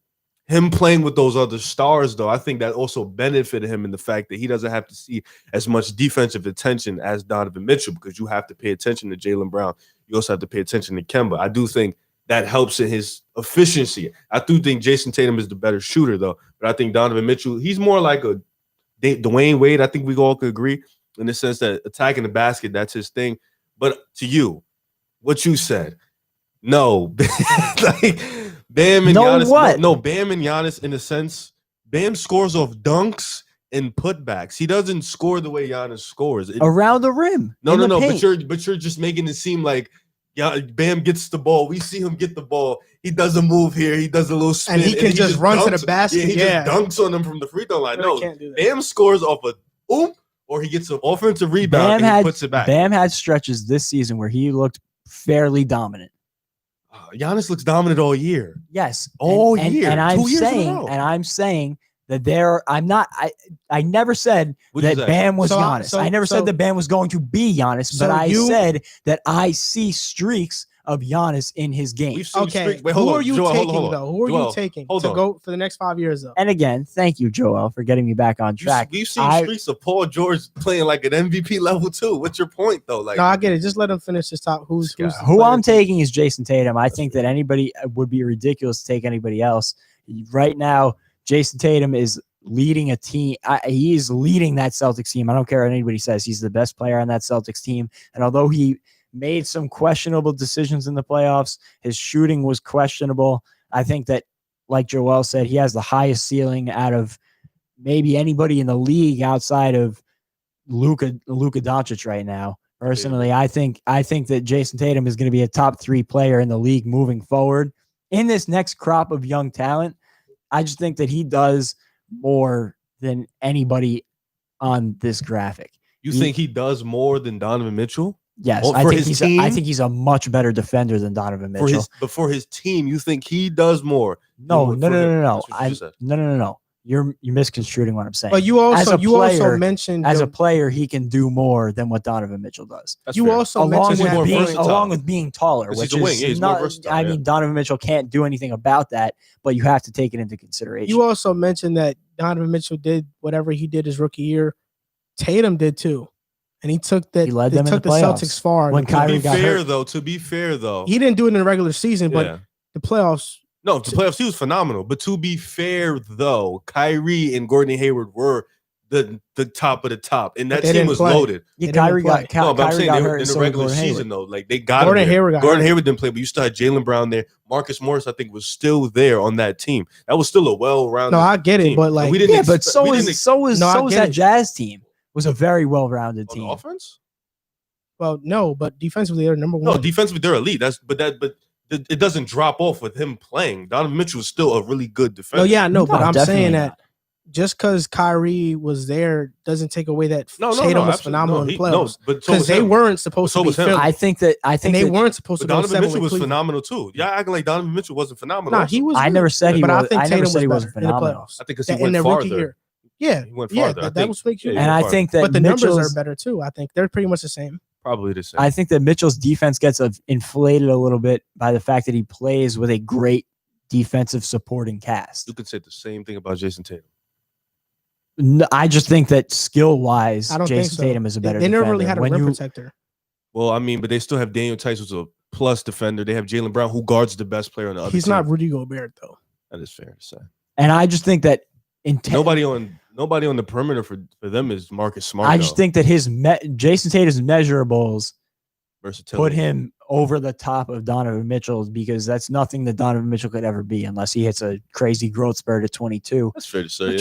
him playing with those other stars, though, I think that also benefited him in the fact that he doesn't have to see as much defensive attention as Donovan Mitchell, because you have to pay attention to Jaylen Brown. You also have to pay attention to Kemba. I do think that helps in his efficiency. I do think Jason Tatum is the better shooter, though. But I think Donovan Mitchell, he's more like a Dwayne Wade, I think we all could agree in the sense that attacking the basket, that's his thing. But to you, what you said, no, like Bam and Giannis. No, Bam and Giannis in a sense. Bam scores off dunks and putbacks. He doesn't score the way Giannis scores around the rim. No. But you're just making it seem like Bam gets the ball. We see him get the ball. He does a move here. He does a little spin, and he can just run to the basket. He just dunks on them from the free throw line. No, Bam scores off a oop, or he gets an offensive rebound and he puts it back. Bam had stretches this season where he looked fairly dominant. Giannis looks dominant all year. Yes, all year. And I'm saying that I never said that Bam was Giannis. I never said that Bam was going to be Giannis, but I said that I see streaks of Giannis in his game. Okay, who are you taking though? Who are you taking to go for the next 5 years though? And again, thank you, Joel, for getting me back on track. We've seen streaks of Paul George playing like an MVP level too. What's your point though? Like, no, I get it. Just let him finish his top. Who I'm taking is Jason Tatum. I think that anybody would be ridiculous to take anybody else right now. Jason Tatum is leading a team. He's leading that Celtics team. I don't care what anybody says. He's the best player on that Celtics team. And although he made some questionable decisions in the playoffs, his shooting was questionable. I think that, like Joel said, he has the highest ceiling out of maybe anybody in the league outside of Luka Doncic right now. Personally, I think that Jason Tatum is going to be a top 3 player in the league moving forward. In this next crop of young talent, I just think that he does more than anybody on this graphic. You think he does more than Donovan Mitchell? Yes, I think he's a much better defender than Donovan Mitchell. But for his team, you think he does more? No. You're misconstruing what I'm saying. But you also mentioned as a player, he can do more than what Donovan Mitchell does. Along with being taller, which is not. I mean, Donovan Mitchell can't do anything about that, but you have to take it into consideration. You also mentioned that Donovan Mitchell did whatever he did his rookie year. Tatum did too. And he took that. He led them in the Celtics far. When Kyrie got hurt. To be fair, though, he didn't do it in the regular season, but the playoffs. No, the playoffs he was phenomenal. But to be fair, though, Kyrie and Gordon Hayward were the top of the top, and that team was loaded. Yeah, Kyrie got hurt in the regular season though. Like they got Gordon Hayward. Gordon Hayward didn't play, but you still had Jaylen Brown there. Marcus Morris, I think, was still there on that team. That was still a well-rounded. No, I get it, but like we didn't. But so was that Jazz team. Was a very well-rounded team. Offense? Well, no, but defensively they're number 1. No, defensively they're elite. But it doesn't drop off with him playing. Donovan Mitchell is still a really good defender. No, yeah, no, but I'm saying that just because Kyrie was there doesn't take away that Tatum was phenomenal in the playoffs. Because they weren't supposed to be Philly. I think they weren't supposed to go Donovan Mitchell was phenomenal too. Yeah, acting like Donovan Mitchell wasn't phenomenal. No, he was. I never said he was. But I think Tatum said he was wasn't phenomenal. I think because he went farther. Yeah, he went farther. That was makes you. And I think that but the numbers are better too. I think they're pretty much the same. Probably the same. I think that Mitchell's defense gets inflated a little bit by the fact that he plays with a great defensive supporting cast. You could say the same thing about Jason Tatum. No, I just think that skill-wise, Jason Tatum is a better defender. They never really had a rim protector. Well, I mean, but they still have Daniel Tice, who's a plus defender. They have Jaylen Brown, who guards the best player on the other team. He's not Rudy Gobert, though. That is fair to say. And I just think that nobody on the perimeter for them is Marcus Smart. I just think that Jason Tatum's measurables put him over the top of Donovan Mitchell, because that's nothing that Donovan Mitchell could ever be unless he hits a crazy growth spurt at 22. That's fair to say.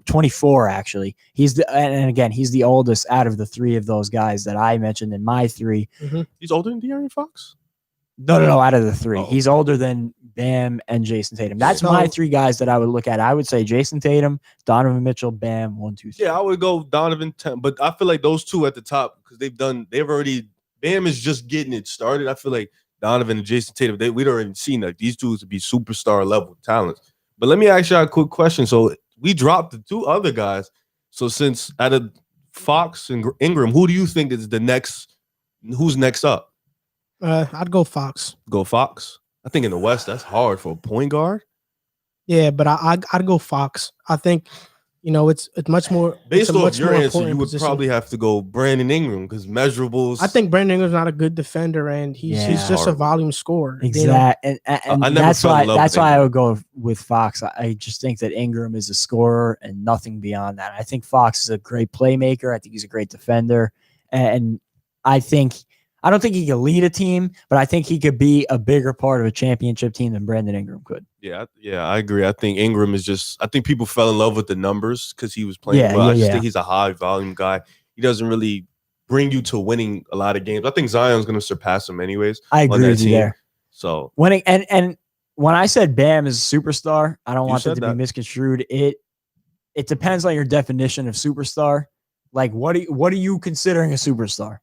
24 actually. He's the oldest out of the 3 of those guys that I mentioned in my 3. Mm-hmm. He's older than De'Aaron Fox? No, out of the 3. He's older than Bam and Jason Tatum. That's my 3 guys that I would look at. I would say Jason Tatum, Donovan Mitchell, Bam, 1, 2, 3. Yeah, I would go Donovan, but I feel like those 2 at the top, because Bam is just getting it started. I feel like Donovan and Jason Tatum, we'd already seen like these dudes to be superstar level talents. But let me ask you a quick question. So we dropped the 2 other guys. So since out of Fox and Ingram, who do you think is who's next up? I'd go Fox. Go Fox? I think in the West, that's hard for a point guard. Yeah, but I'd go Fox. I think You know, it's much more. Based it's a off much your more answer, important you would position. probably have to go Brandon Ingram because measurables. I think Brandon Ingram's not a good defender, and he's just a Horrible. volume scorer. Exactly, and I never that's fell in why love with I Ingram. would go with Fox. I just think that Ingram is a scorer and nothing beyond that. I think Fox is a great playmaker. I think he's a great defender, and I don't think he can lead a team, but I think he could be a bigger part of a championship team than Brandon Ingram could. Yeah, I agree. I think Ingram is just. I think people fell in love with the numbers because he was playing well. I just think he's a high volume guy. He doesn't really bring you to winning a lot of games. I think Zion's going to surpass him anyways. I agree with you there. So winning and when I said Bam is a superstar, I don't want that to be misconstrued. It depends on your definition of superstar. Like, what are you considering a superstar?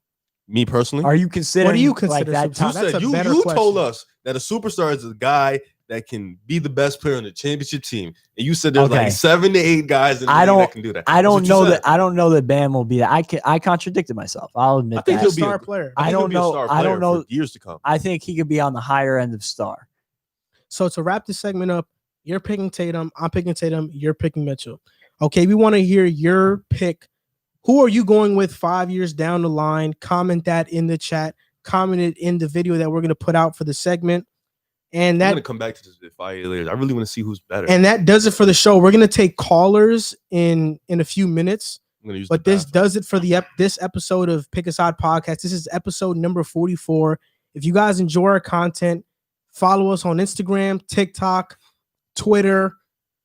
Me personally, are you considering? What do you consider? Like that? You said you told us that a superstar is a guy that can be the best player on the championship team, and you said there's like 7 to 8 guys in the league that can do that. I don't know that Bam will be that. I contradicted myself. I'll admit. I think that. he'll be a player. I don't know. I don't know for years to come. I think he could be on the higher end of star. So to wrap this segment up, you're picking Tatum. I'm picking Tatum. You're picking Mitchell. Okay, we want to hear your pick. Who are you going with 5 years down the line? Comment that in the chat. Comment it in the video that we're going to put out for the segment. And I'm going to come back to this 5 years later. I really want to see who's better. And that does it for the show. We're going to take callers in a few minutes. But this does it for this episode of Pick a Side Podcast. This is episode number 44. If you guys enjoy our content, follow us on Instagram, TikTok, Twitter,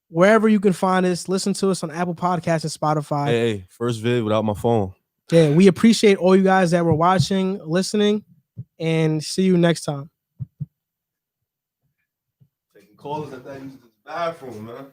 wherever you can find us. Listen to us on Apple Podcasts and Spotify. Hey, first vid without my phone. Yeah, we appreciate all you guys that were watching, listening, and see you next time. Taking calls at that bathroom, man.